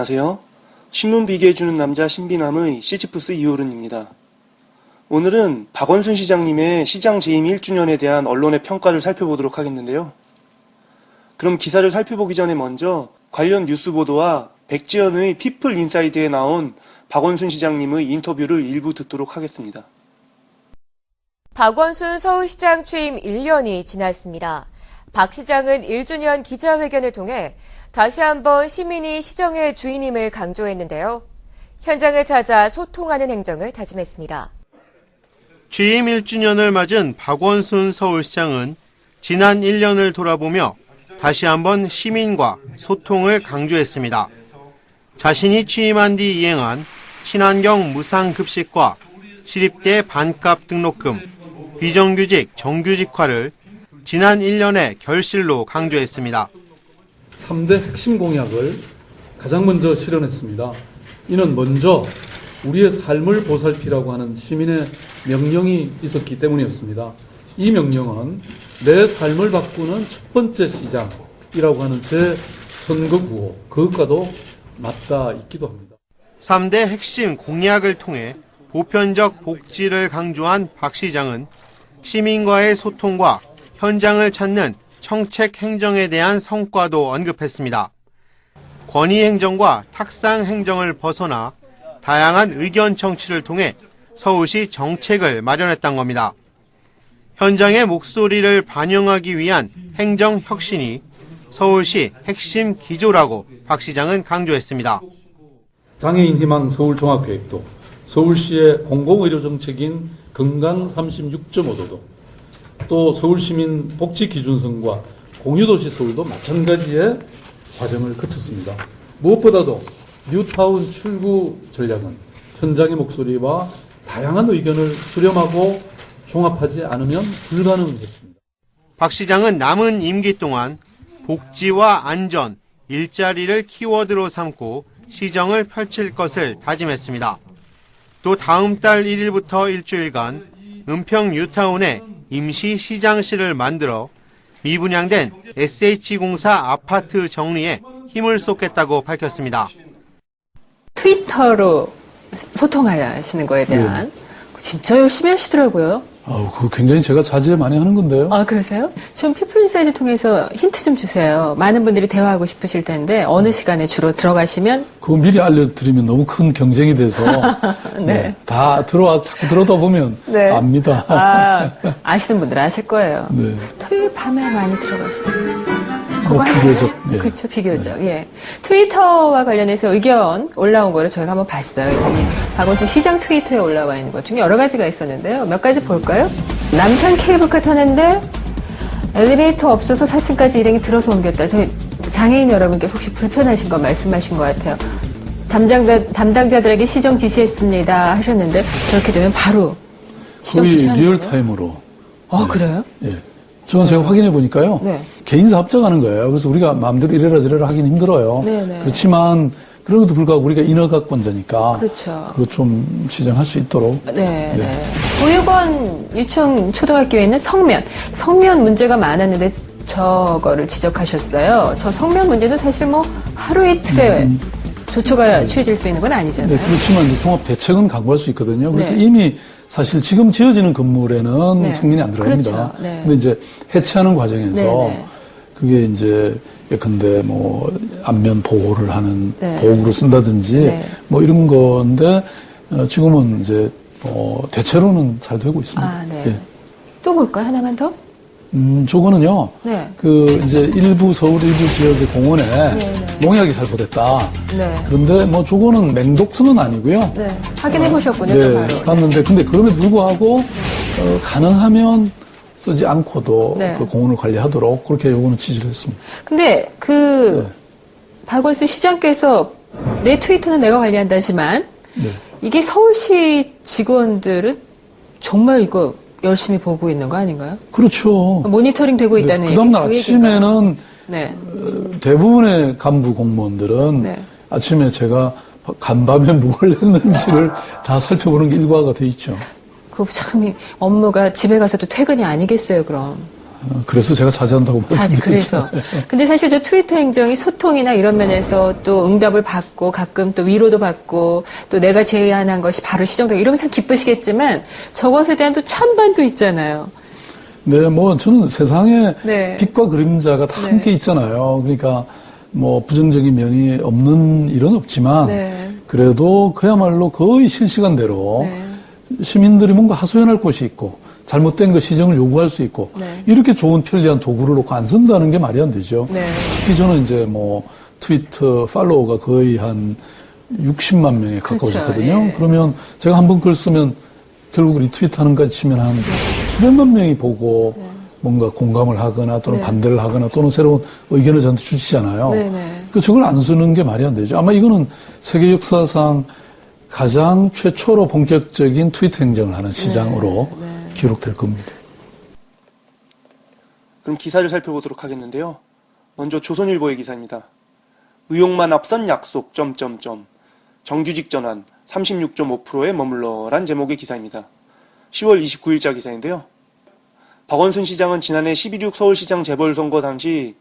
안녕하세요. 신문 비교해주는 남자 신비남의 시지프스 이호른입니다. 오늘은 박원순 시장님의 시장 재임 1주년에 대한 언론의 평가를 살펴보도록 하겠는데요. 그럼 기사를 살펴보기 전에 먼저 관련 뉴스 보도와 백지연의 피플 인사이드에 나온 박원순 시장님의 인터뷰를 일부 듣도록 하겠습니다. 박원순 서울시장 취임 1년이 지났습니다. 박 시장은 1주년 기자회견을 통해 다시 한번 시민이 시정의 주인임을 강조했는데요. 현장을 찾아 소통하는 행정을 다짐했습니다. 취임 1주년을 맞은 박원순 서울시장은 지난 1년을 돌아보며 다시 한번 시민과 소통을 강조했습니다. 자신이 취임한 뒤 이행한 친환경 무상급식과 시립대 반값 등록금, 비정규직 정규직화를 지난 1년의 결실로 강조했습니다. 3대 핵심 공약을 가장 먼저 실현했습니다. 이는 먼저 우리의 삶을 보살피라고 하는 시민의 명령이 있었기 때문이었습니다. 이 명령은 내 삶을 바꾸는 첫 번째 시장이라고 하는 제 선거 구호, 그것과도 맞닿아 있기도 합니다. 3대 핵심 공약을 통해 보편적 복지를 강조한 박 시장은 시민과의 소통과 현장을 찾는 청책 행정에 대한 성과도 언급했습니다. 권위 행정과 탁상 행정을 벗어나 다양한 의견 청취를 통해 서울시 정책을 마련했던 겁니다. 현장의 목소리를 반영하기 위한 행정 혁신이 서울시 핵심 기조라고 박 시장은 강조했습니다. 장애인 희망 서울종합계획도, 서울시의 공공의료 정책인 건강 36.5도도, 또 서울시민 복지기준선과 공유도시 서울도 마찬가지의 과정을 거쳤습니다. 무엇보다도 뉴타운 출구 전략은 현장의 목소리와 다양한 의견을 수렴하고 종합하지 않으면 불가능했습니다. 박 시장은 남은 임기 동안 복지와 안전, 일자리를 키워드로 삼고 시정을 펼칠 것을 다짐했습니다. 또 다음 달 1일부터 일주일간 은평 뉴타운에 임시 시장실을 만들어 미분양된 SH공사 아파트 정리에 힘을 쏟겠다고 밝혔습니다. 트위터로 소통하시는 거에 대한 진짜 열심히 하시더라고요. 그거 굉장히 제가 자제 많이 하는 건데요. 아, 그러세요? 좀 피플인사이드 통해서 힌트 좀 주세요. 많은 분들이 대화하고 싶으실 텐데 어느 시간에 주로 들어가시면? 그거 미리 알려드리면 너무 큰 경쟁이 돼서 네. 다 자꾸 들어다 보면 네. 압니다. 아시는 분들은 아실 거예요. 네. 토요일 밤에 많이 들어가시더라고요. 비교적. 예. 그렇죠, 비교적. 예. 트위터와 관련해서 의견 올라온 거를 저희가 한번 봤어요. 그랬더니 박원순 시장 트위터에 올라와 있는 것 중에 여러 가지가 있었는데요. 몇 가지 볼까요? 남산 케이블카 타는데 엘리베이터 없어서 4층까지 일행이 들어서 옮겼다. 저희 장애인 여러분께서 혹시 불편하신 거 말씀하신 것 같아요. 담당자들에게 시정 지시했습니다 하셨는데 저렇게 되면 바로 시정 지시하는 거예요? 리얼타임으로. 그래요? 예. 저건 제가 확인해 보니까요. 네. 개인사 합작하는 거예요. 그래서 우리가 마음대로 이래라 저래라 하긴 힘들어요. 네네. 그렇지만 그럼에도 불구하고 우리가 인허가권자니까 그렇죠. 그거 좀 시정할 수 있도록. 네. 보육원 유치원 초등학교에 있는 성면 문제가 많았는데 저거를 지적하셨어요. 저 성면 문제는 사실 뭐 하루 이틀에 조처가 취해질 수 있는 건 아니잖아요. 네, 그렇지만 이제 종합 대책은 강구할 수 있거든요. 그래서 네. 이미 사실 지금 지어지는 건물에는 네. 성면이 안 들어갑니다. 그렇죠. 네. 근데 이제 해체하는 과정에서 네. 그게 이제 예컨대 뭐 안면 보호를 하는 네. 도구를 쓴다든지 네. 뭐 이런 건데 지금은 이제 대체로는 잘 되고 있습니다. 아, 네. 예. 또 볼까요? 하나만 더? 저거는요. 네. 이제 서울 일부 지역의 공원에 네. 농약이 살포됐다. 네. 그런데 뭐 저거는 맹독수는 아니고요. 네. 확인해 보셨군요. 네, 또 바로. 봤는데 근데 그럼에도 불구하고 가능하면 쓰지 않고도 네. 그 공원을 관리하도록 그렇게 요거는 지시를 했습니다. 근데 박원순 시장께서 내 트위터는 내가 관리한다지만 네. 이게 서울시 직원들은 정말 이거 열심히 보고 있는 거 아닌가요? 그렇죠. 모니터링 되고 있다는 그 다음날 얘기, 그 얘기인가요? 아침에는 네. 대부분의 간부 공무원들은 네. 아침에 제가 간밤에 뭘 했는지를 다 살펴보는 게 일과가 돼 있죠. 그 참 업무가 집에 가서도 퇴근이 아니겠어요, 그럼. 그래서 제가 자제한다고 자제, 말씀드렸죠. 그래서. 근데 사실 저 트위터 행정이 소통이나 이런 면에서 또 응답을 받고 가끔 또 위로도 받고 또 내가 제안한 것이 바로 시정되고 이러면 참 기쁘시겠지만 저것에 대한 또 찬반도 있잖아요. 네, 뭐 저는 세상에 네. 빛과 그림자가 다 네. 함께 있잖아요. 그러니까 뭐 부정적인 면이 없는 일은 없지만 네. 그래도 그야말로 거의 실시간대로 네. 시민들이 뭔가 하소연할 곳이 있고 잘못된 거 시정을 요구할 수 있고 네. 이렇게 좋은 편리한 도구를 놓고 안 쓴다는 게 말이 안 되죠. 네. 특히 저는 이제 뭐 트위터 팔로워가 거의 한 60만 명에 가까워졌거든요. 그렇죠. 예. 그러면 제가 한번 글 쓰면 결국 리트윗하는 것 치면 한 수백만 명이 보고 뭔가 공감을 하거나 또는 네. 반대를 하거나 또는 새로운 의견을 저한테 주시잖아요. 네네. 그 저걸 안 쓰는 게 말이 안 되죠. 아마 이거는 세계 역사상 가장 최초로 본격적인 트위터 행정을 하는 시장으로 기록될 겁니다. 그럼 기사를 살펴보도록 하겠는데요. 먼저 조선일보의 기사입니다. 의욕만 앞선 약속... 정규직 전환 36.5%에 머물러란 제목의 기사입니다. 10월 29일자 기사인데요. 박원순 시장은 지난해 11.6 서울시장 재보궐선거 당시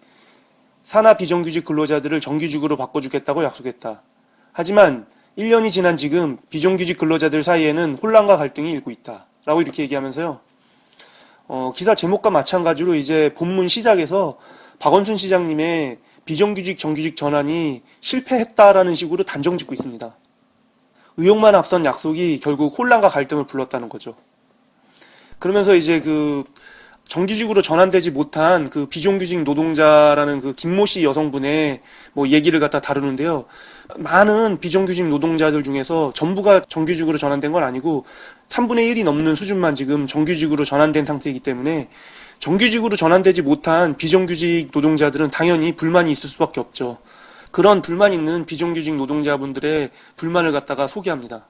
산하 비정규직 근로자들을 정규직으로 바꿔주겠다고 약속했다. 하지만 1년이 지난 지금 비정규직 근로자들 사이에는 혼란과 갈등이 일고 있다. 라고 이렇게 얘기하면서요. 기사 제목과 마찬가지로 이제 본문 시작에서 박원순 시장님의 비정규직 정규직 전환이 실패했다라는 식으로 단정 짓고 있습니다. 의욕만 앞선 약속이 결국 혼란과 갈등을 불렀다는 거죠. 그러면서 이제 그 정규직으로 전환되지 못한 그 비정규직 노동자라는 그 김모 씨 여성분의 뭐 얘기를 갖다 다루는데요. 많은 비정규직 노동자들 중에서 전부가 정규직으로 전환된 건 아니고 3분의 1이 넘는 수준만 지금 정규직으로 전환된 상태이기 때문에 정규직으로 전환되지 못한 비정규직 노동자들은 당연히 불만이 있을 수밖에 없죠. 그런 불만 있는 비정규직 노동자분들의 불만을 갖다가 소개합니다.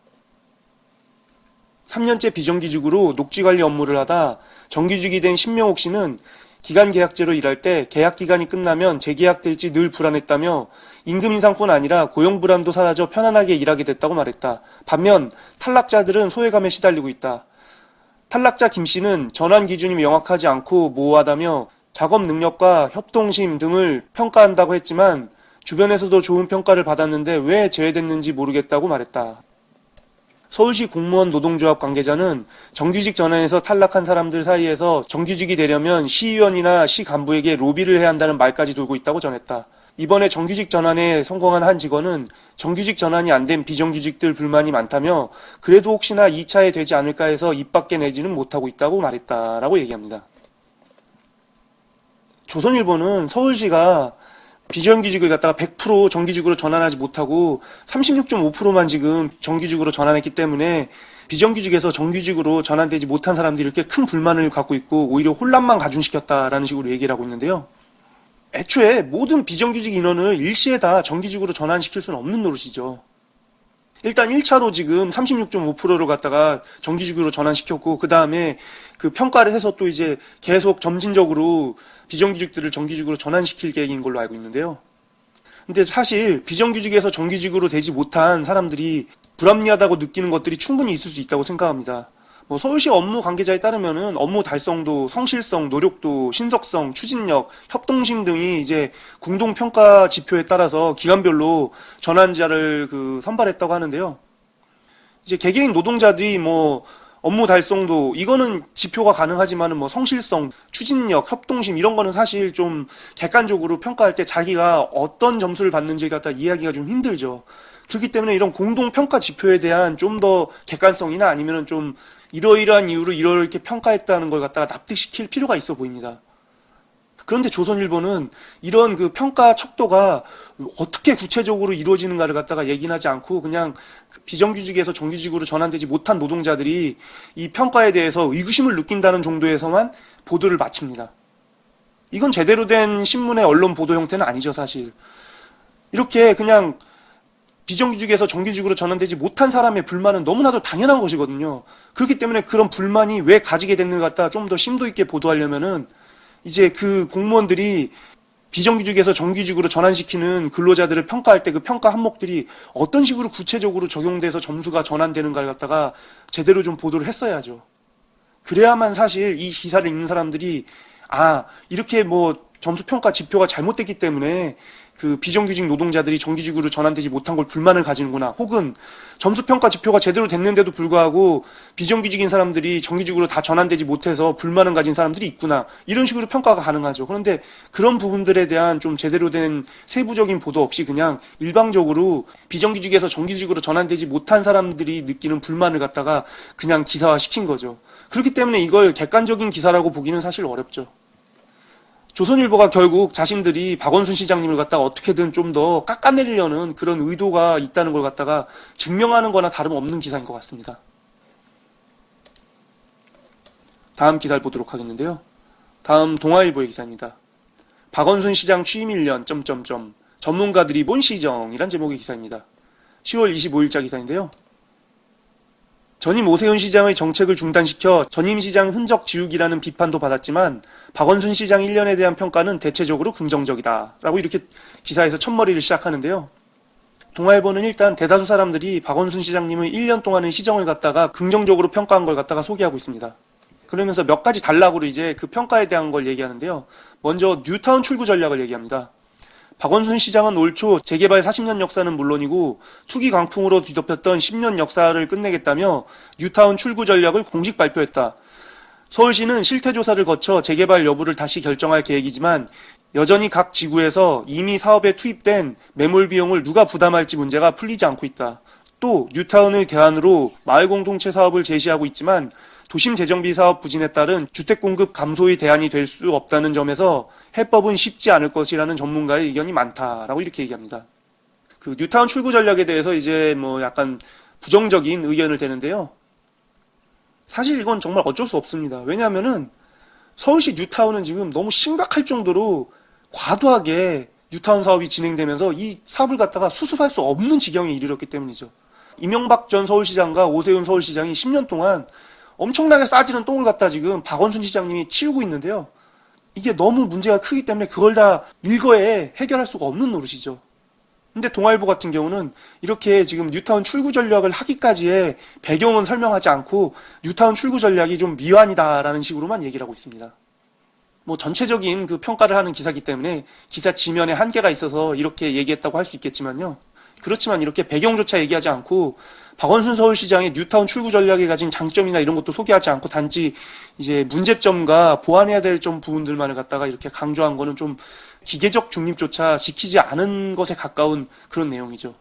3년째 비정규직으로 녹지관리 업무를 하다 정규직이 된 신명옥 씨는 기간 계약제로 일할 때 계약 기간이 끝나면 재계약될지 늘 불안했다며 임금 인상뿐 아니라 고용 불안도 사라져 편안하게 일하게 됐다고 말했다. 반면 탈락자들은 소외감에 시달리고 있다. 탈락자 김 씨는 전환 기준이 명확하지 않고 모호하다며 작업 능력과 협동심 등을 평가한다고 했지만 주변에서도 좋은 평가를 받았는데 왜 제외됐는지 모르겠다고 말했다. 서울시 공무원 노동조합 관계자는 정규직 전환에서 탈락한 사람들 사이에서 정규직이 되려면 시의원이나 시 간부에게 로비를 해야 한다는 말까지 돌고 있다고 전했다. 이번에 정규직 전환에 성공한 한 직원은 정규직 전환이 안 된 비정규직들 불만이 많다며 그래도 혹시나 2차에 되지 않을까 해서 입 밖에 내지는 못하고 있다고 말했다라고 얘기합니다. 조선일보는 서울시가 비정규직을 갖다가 100% 정규직으로 전환하지 못하고 36.5%만 지금 정규직으로 전환했기 때문에 비정규직에서 정규직으로 전환되지 못한 사람들이 이렇게 큰 불만을 갖고 있고 오히려 혼란만 가중시켰다라는 식으로 얘기를 하고 있는데요. 애초에 모든 비정규직 인원을 일시에 다 정규직으로 전환시킬 수는 없는 노릇이죠. 일단 1차로 지금 36.5%를 갖다가 정규직으로 전환시켰고 그 다음에 그 평가를 해서 또 이제 계속 점진적으로 비정규직들을 정규직으로 전환시킬 계획인 걸로 알고 있는데요. 근데 사실 비정규직에서 정규직으로 되지 못한 사람들이 불합리하다고 느끼는 것들이 충분히 있을 수 있다고 생각합니다. 뭐 서울시 업무 관계자에 따르면은 업무 달성도, 성실성, 노력도, 신속성, 추진력, 협동심 등이 이제 공동 평가 지표에 따라서 기간별로 전환자를 선발했다고 하는데요. 이제 개개인 노동자들이 뭐 업무 달성도 이거는 지표가 가능하지만은 뭐 성실성, 추진력, 협동심 이런 거는 사실 좀 객관적으로 평가할 때 자기가 어떤 점수를 받는지 갖다 이해하기가 좀 힘들죠. 그렇기 때문에 이런 공동 평가 지표에 대한 좀 더 객관성이나 아니면은 좀 이러이러한 이유로 이렇게 평가했다는 걸 갖다가 납득시킬 필요가 있어 보입니다. 그런데 조선일보는 이런 그 평가 척도가 어떻게 구체적으로 이루어지는가를 갖다가 얘기는 하지 않고 그냥 비정규직에서 정규직으로 전환되지 못한 노동자들이 이 평가에 대해서 의구심을 느낀다는 정도에서만 보도를 마칩니다. 이건 제대로 된 신문의 언론 보도 형태는 아니죠, 사실. 이렇게 그냥 비정규직에서 정규직으로 전환되지 못한 사람의 불만은 너무나도 당연한 것이거든요. 그렇기 때문에 그런 불만이 왜 가지게 됐는가 갖다 좀 더 심도 있게 보도하려면은 이제 그 공무원들이 비정규직에서 정규직으로 전환시키는 근로자들을 평가할 때 그 평가 항목들이 어떤 식으로 구체적으로 적용돼서 점수가 전환되는가를 갖다가 제대로 좀 보도를 했어야죠. 그래야만 사실 이 기사를 읽는 사람들이 이렇게 뭐 점수평가 지표가 잘못됐기 때문에 그 비정규직 노동자들이 정규직으로 전환되지 못한 걸 불만을 가지는구나. 혹은 점수평가 지표가 제대로 됐는데도 불구하고 비정규직인 사람들이 정규직으로 다 전환되지 못해서 불만을 가진 사람들이 있구나. 이런 식으로 평가가 가능하죠. 그런데 그런 부분들에 대한 좀 제대로 된 세부적인 보도 없이 그냥 일방적으로 비정규직에서 정규직으로 전환되지 못한 사람들이 느끼는 불만을 갖다가 그냥 기사화 시킨 거죠. 그렇기 때문에 이걸 객관적인 기사라고 보기는 사실 어렵죠. 조선일보가 결국 자신들이 박원순 시장님을 갖다가 어떻게든 좀 더 깎아내리려는 그런 의도가 있다는 걸 갖다가 증명하는 거나 다름없는 기사인 것 같습니다. 다음 기사를 보도록 하겠는데요. 다음 동아일보의 기사입니다. 박원순 시장 취임 1년... 전문가들이 본 시정이란 제목의 기사입니다. 10월 25일자 기사인데요. 전임 오세훈 시장의 정책을 중단시켜 전임 시장 흔적 지우기라는 비판도 받았지만 박원순 시장 1년에 대한 평가는 대체적으로 긍정적이다 라고 이렇게 기사에서 첫머리를 시작하는데요. 동아일보는 일단 대다수 사람들이 박원순 시장님의 1년 동안의 시정을 갖다가 긍정적으로 평가한 걸 갖다가 소개하고 있습니다. 그러면서 몇 가지 단락으로 이제 그 평가에 대한 걸 얘기하는데요. 먼저 뉴타운 출구 전략을 얘기합니다. 박원순 시장은 올 초 재개발 40년 역사는 물론이고 투기 강풍으로 뒤덮였던 10년 역사를 끝내겠다며 뉴타운 출구 전략을 공식 발표했다. 서울시는 실태조사를 거쳐 재개발 여부를 다시 결정할 계획이지만 여전히 각 지구에서 이미 사업에 투입된 매몰 비용을 누가 부담할지 문제가 풀리지 않고 있다. 또 뉴타운의 대안으로 마을 공동체 사업을 제시하고 있지만 도심 재정비 사업 부진에 따른 주택 공급 감소의 대안이 될 수 없다는 점에서 해법은 쉽지 않을 것이라는 전문가의 의견이 많다라고 이렇게 얘기합니다. 그 뉴타운 출구 전략에 대해서 이제 뭐 약간 부정적인 의견을 대는데요. 사실 이건 정말 어쩔 수 없습니다. 왜냐하면은 서울시 뉴타운은 지금 너무 심각할 정도로 과도하게 뉴타운 사업이 진행되면서 이 사업을 갖다가 수습할 수 없는 지경에 이르렀기 때문이죠. 이명박 전 서울시장과 오세훈 서울시장이 10년 동안 엄청나게 싸지는 똥을 갖다 지금 박원순 시장님이 치우고 있는데요. 이게 너무 문제가 크기 때문에 그걸 다 일거에 해결할 수가 없는 노릇이죠. 근데 동아일보 같은 경우는 이렇게 지금 뉴타운 출구 전략을 하기까지의 배경은 설명하지 않고 뉴타운 출구 전략이 좀 미완이다라는 식으로만 얘기를 하고 있습니다. 뭐 전체적인 그 평가를 하는 기사이기 때문에 기사 지면에 한계가 있어서 이렇게 얘기했다고 할 수 있겠지만요. 그렇지만 이렇게 배경조차 얘기하지 않고 박원순 서울시장의 뉴타운 출구 전략에 가진 장점이나 이런 것도 소개하지 않고 단지 이제 문제점과 보완해야 될 좀 부분들만을 갖다가 이렇게 강조한 거는 좀 기계적 중립조차 지키지 않은 것에 가까운 그런 내용이죠.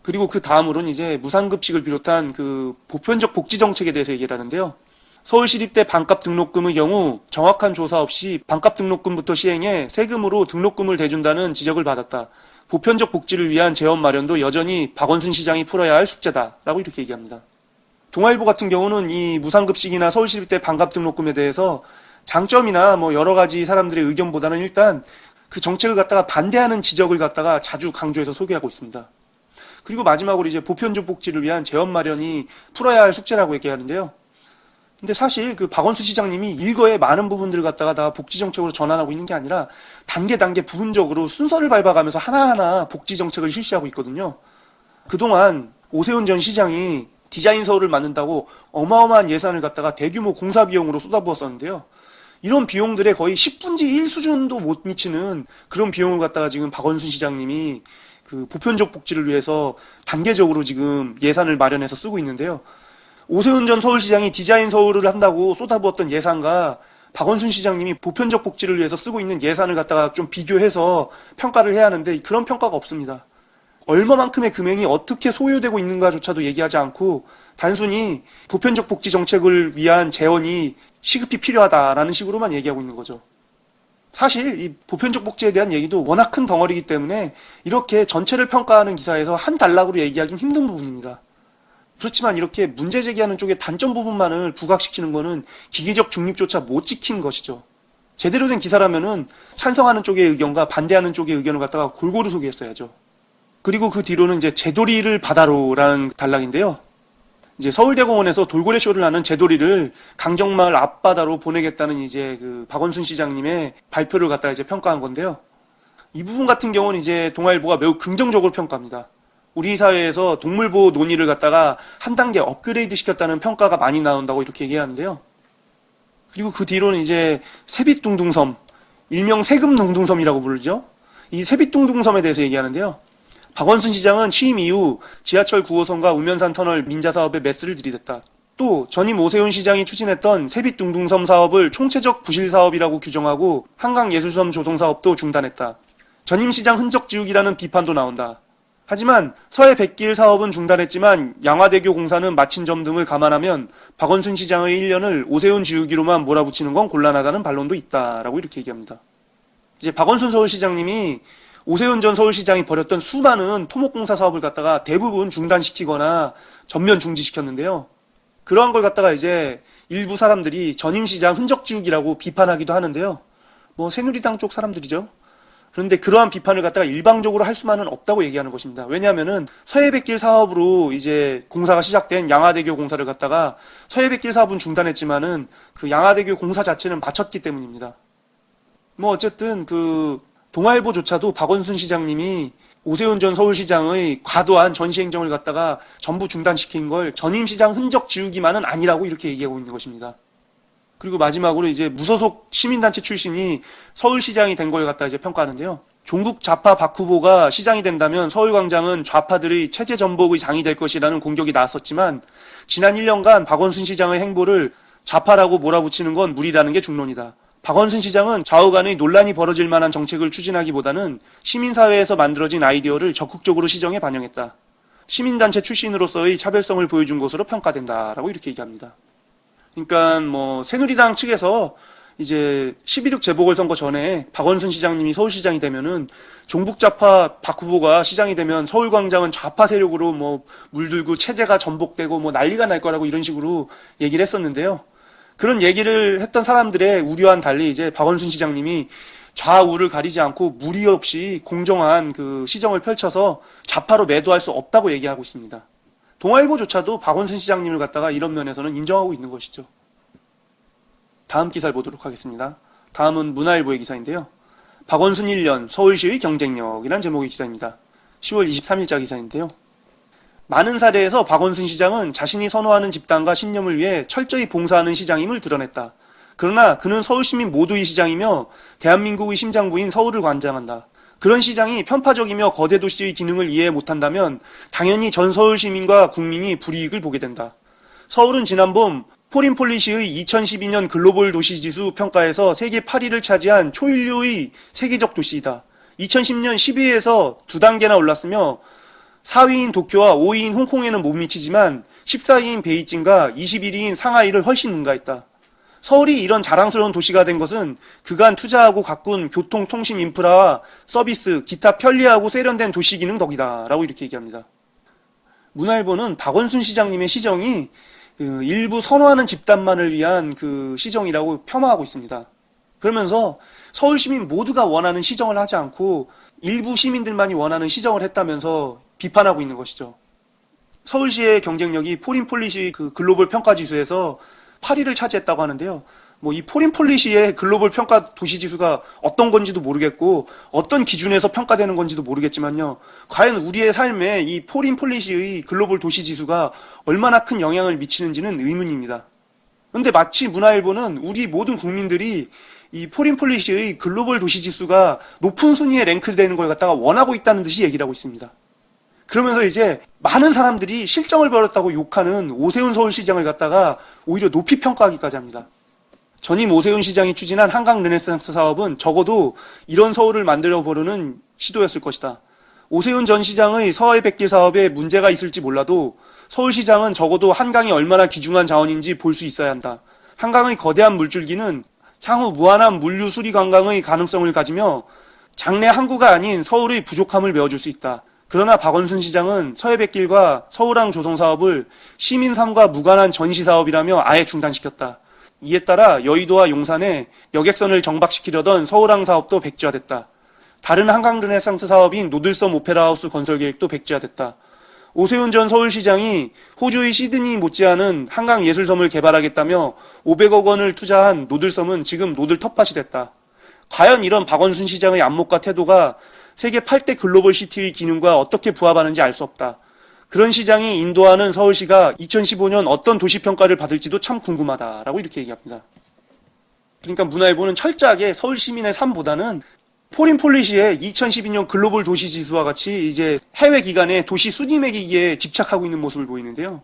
그리고 그 다음으로는 이제 무상급식을 비롯한 그 보편적 복지 정책에 대해서 얘기를 하는데요. 서울시립대 반값 등록금의 경우 정확한 조사 없이 반값 등록금부터 시행해 세금으로 등록금을 대준다는 지적을 받았다. 보편적 복지를 위한 재원 마련도 여전히 박원순 시장이 풀어야 할 숙제다라고 이렇게 얘기합니다. 동아일보 같은 경우는 이 무상급식이나 서울시립대 반값 등록금에 대해서 장점이나 뭐 여러 가지 사람들의 의견보다는 일단 그 정책을 갖다가 반대하는 지적을 갖다가 자주 강조해서 소개하고 있습니다. 그리고 마지막으로 이제 보편적 복지를 위한 재원 마련이 풀어야 할 숙제라고 얘기하는데요. 근데 사실 그 박원순 시장님이 일거에 많은 부분들을 갖다가 다 복지 정책으로 전환하고 있는 게 아니라 단계 부분적으로 순서를 밟아가면서 하나하나 복지 정책을 실시하고 있거든요. 그동안 오세훈 전 시장이 디자인 서울을 만든다고 어마어마한 예산을 갖다가 대규모 공사 비용으로 쏟아부었었는데요. 이런 비용들의 거의 10분의 1 수준도 못 미치는 그런 비용을 갖다가 지금 박원순 시장님이 그 보편적 복지를 위해서 단계적으로 지금 예산을 마련해서 쓰고 있는데요. 오세훈 전 서울시장이 디자인 서울을 한다고 쏟아부었던 예산과 박원순 시장님이 보편적 복지를 위해서 쓰고 있는 예산을 갖다가 좀 비교해서 평가를 해야 하는데 그런 평가가 없습니다. 얼마만큼의 금액이 어떻게 소요되고 있는가조차도 얘기하지 않고 단순히 보편적 복지 정책을 위한 재원이 시급히 필요하다라는 식으로만 얘기하고 있는 거죠. 사실 이 보편적 복지에 대한 얘기도 워낙 큰 덩어리이기 때문에 이렇게 전체를 평가하는 기사에서 한 단락으로 얘기하기는 힘든 부분입니다. 그렇지만 이렇게 문제 제기하는 쪽의 단점 부분만을 부각시키는 거는 기계적 중립조차 못 지킨 것이죠. 제대로 된 기사라면은 찬성하는 쪽의 의견과 반대하는 쪽의 의견을 갖다가 골고루 소개했어야죠. 그리고 그 뒤로는 이제 제도리를 바다로라는 단락인데요. 이제 서울대공원에서 돌고래 쇼를 하는 제도리를 강정마을 앞바다로 보내겠다는 이제 그 박원순 시장님의 발표를 갖다가 이제 평가한 건데요. 이 부분 같은 경우는 이제 동아일보가 매우 긍정적으로 평가합니다. 우리 사회에서 동물보호 논의를 갖다가 한 단계 업그레이드 시켰다는 평가가 많이 나온다고 이렇게 얘기하는데요. 그리고 그 뒤로는 이제 세빛둥둥섬, 일명 세금둥둥섬이라고 부르죠. 이 세빛둥둥섬에 대해서 얘기하는데요. 박원순 시장은 취임 이후 지하철 9호선과 우면산 터널 민자 사업에 메스를 들이댔다. 또 전임 오세훈 시장이 추진했던 세빛둥둥섬 사업을 총체적 부실 사업이라고 규정하고 한강예술섬 조성 사업도 중단했다. 전임 시장 흔적 지우기라는 비판도 나온다. 하지만 서해 백길 사업은 중단했지만 양화대교 공사는 마친 점 등을 감안하면 박원순 시장의 1년을 오세훈 지우기로만 몰아붙이는 건 곤란하다는 반론도 있다라고 이렇게 얘기합니다. 이제 박원순 서울시장님이 오세훈 전 서울시장이 벌였던 수많은 토목공사 사업을 갖다가 대부분 중단시키거나 전면 중지시켰는데요. 그러한 걸 갖다가 이제 일부 사람들이 전임 시장 흔적 지우기라고 비판하기도 하는데요. 뭐 새누리당 쪽 사람들이죠. 그런데 그러한 비판을 갖다가 일방적으로 할 수만은 없다고 얘기하는 것입니다. 왜냐하면은 서해백길 사업으로 이제 공사가 시작된 양화대교 공사를 갖다가 서해백길 사업은 중단했지만은 그 양화대교 공사 자체는 마쳤기 때문입니다. 뭐 어쨌든 그 동아일보조차도 박원순 시장님이 오세훈 전 서울시장의 과도한 전시행정을 갖다가 전부 중단시킨 걸 전임 시장 흔적 지우기만은 아니라고 이렇게 얘기하고 있는 것입니다. 그리고 마지막으로 이제 무소속 시민단체 출신이 서울시장이 된 걸 갖다 이제 평가하는데요. 종북 좌파 박 후보가 시장이 된다면 서울광장은 좌파들의 체제 전복의 장이 될 것이라는 공격이 나왔었지만 지난 1년간 박원순 시장의 행보를 좌파라고 몰아붙이는 건 무리라는 게 중론이다. 박원순 시장은 좌우 간의 논란이 벌어질 만한 정책을 추진하기보다는 시민사회에서 만들어진 아이디어를 적극적으로 시정에 반영했다. 시민단체 출신으로서의 차별성을 보여준 것으로 평가된다라고 이렇게 얘기합니다. 그러니까 뭐 새누리당 측에서 이제 11.6 재보궐선거 전에 박원순 시장님이 서울시장이 되면은 종북좌파 박 후보가 시장이 되면 서울광장은 좌파 세력으로 뭐 물들고 체제가 전복되고 뭐 난리가 날 거라고 이런 식으로 얘기를 했었는데요. 그런 얘기를 했던 사람들의 우려와는 달리 이제 박원순 시장님이 좌우를 가리지 않고 무리 없이 공정한 그 시정을 펼쳐서 좌파로 매도할 수 없다고 얘기하고 있습니다. 동아일보조차도 박원순 시장님을 갖다가 이런 면에서는 인정하고 있는 것이죠. 다음 기사를 보도록 하겠습니다. 다음은 문화일보의 기사인데요. 박원순 1년 서울시의 경쟁력이란 제목의 기사입니다. 10월 23일자 기사인데요. 많은 사례에서 박원순 시장은 자신이 선호하는 집단과 신념을 위해 철저히 봉사하는 시장임을 드러냈다. 그러나 그는 서울시민 모두의 시장이며 대한민국의 심장부인 서울을 관장한다. 그런 시장이 편파적이며 거대 도시의 기능을 이해 못한다면 당연히 전 서울 시민과 국민이 불이익을 보게 된다. 서울은 지난 봄 포린폴리시의 2012년 글로벌 도시지수 평가에서 세계 8위를 차지한 초인류의 세계적 도시이다. 2010년 10위에서 2단계나 올랐으며 4위인 도쿄와 5위인 홍콩에는 못 미치지만 14위인 베이징과 21위인 상하이를 훨씬 능가했다. 서울이 이런 자랑스러운 도시가 된 것은 그간 투자하고 가꾼 교통, 통신 인프라와 서비스, 기타 편리하고 세련된 도시 기능 덕이다 라고 이렇게 얘기합니다. 문화일보는 박원순 시장님의 시정이 일부 선호하는 집단만을 위한 그 시정이라고 폄하하고 있습니다. 그러면서 서울 시민 모두가 원하는 시정을 하지 않고 일부 시민들만이 원하는 시정을 했다면서 비판하고 있는 것이죠. 서울시의 경쟁력이 포린폴리시 그 글로벌 평가 지수에서 8위를 차지했다고 하는데요. 뭐 이 포린폴리시의 글로벌 평가 도시 지수가 어떤 건지도 모르겠고 어떤 기준에서 평가되는 건지도 모르겠지만요. 과연 우리의 삶에 이 포린폴리시의 글로벌 도시 지수가 얼마나 큰 영향을 미치는지는 의문입니다. 그런데 마치 문화일보는 우리 모든 국민들이 이 포린폴리시의 글로벌 도시 지수가 높은 순위에 랭크되는 걸 갖다가 원하고 있다는 듯이 얘기를 하고 있습니다. 그러면서 이제 많은 사람들이 실정을 벌였다고 욕하는 오세훈 서울시장을 갖다가 오히려 높이 평가하기까지 합니다. 전임 오세훈 시장이 추진한 한강 르네상스 사업은 적어도 이런 서울을 만들어보려는 시도였을 것이다. 오세훈 전 시장의 서해 백길 사업에 문제가 있을지 몰라도 서울시장은 적어도 한강이 얼마나 귀중한 자원인지 볼 수 있어야 한다. 한강의 거대한 물줄기는 향후 무한한 물류 수리 관광의 가능성을 가지며 장래 항구가 아닌 서울의 부족함을 메워줄 수 있다. 그러나 박원순 시장은 서해백길과 서울항 조성 사업을 시민 삶과 무관한 전시 사업이라며 아예 중단시켰다. 이에 따라 여의도와 용산에 여객선을 정박시키려던 서울항 사업도 백지화됐다. 다른 한강 르네상스 사업인 노들섬 오페라하우스 건설 계획도 백지화됐다. 오세훈 전 서울시장이 호주의 시드니 못지않은 한강 예술섬을 개발하겠다며 500억 원을 투자한 노들섬은 지금 노들 텃밭이 됐다. 과연 이런 박원순 시장의 안목과 태도가 세계 8대 글로벌 시티의 기능과 어떻게 부합하는지 알 수 없다. 그런 시장이 인도하는 서울시가 2015년 어떤 도시평가를 받을지도 참 궁금하다라고 이렇게 얘기합니다. 그러니까 문화일보는 철저하게 서울 시민의 삶보다는 포린 폴리시의 2012년 글로벌 도시 지수와 같이 이제 해외 기관의 도시 순위 매기기에 집착하고 있는 모습을 보이는데요.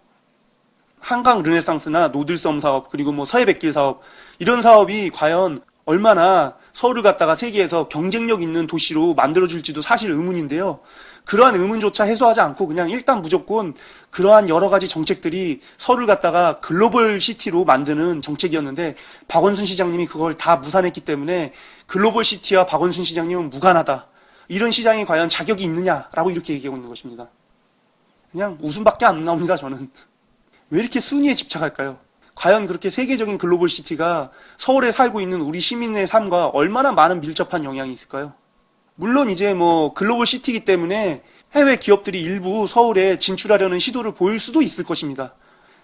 한강 르네상스나 노들섬 사업, 그리고 뭐 서해백길 사업, 이런 사업이 과연 얼마나 서울을 갖다가 세계에서 경쟁력 있는 도시로 만들어줄지도 사실 의문인데요. 그러한 의문조차 해소하지 않고 그냥 일단 무조건 그러한 여러 가지 정책들이 서울을 갖다가 글로벌 시티로 만드는 정책이었는데 박원순 시장님이 그걸 다 무산했기 때문에 글로벌 시티와 박원순 시장님은 무관하다. 이런 시장이 과연 자격이 있느냐라고 이렇게 얘기하고 있는 것입니다. 그냥 웃음밖에 안 나옵니다, 저는. 왜 이렇게 순위에 집착할까요? 과연 그렇게 세계적인 글로벌 시티가 서울에 살고 있는 우리 시민의 삶과 얼마나 많은 밀접한 영향이 있을까요? 물론 이제 뭐 글로벌 시티이기 때문에 해외 기업들이 일부 서울에 진출하려는 시도를 보일 수도 있을 것입니다.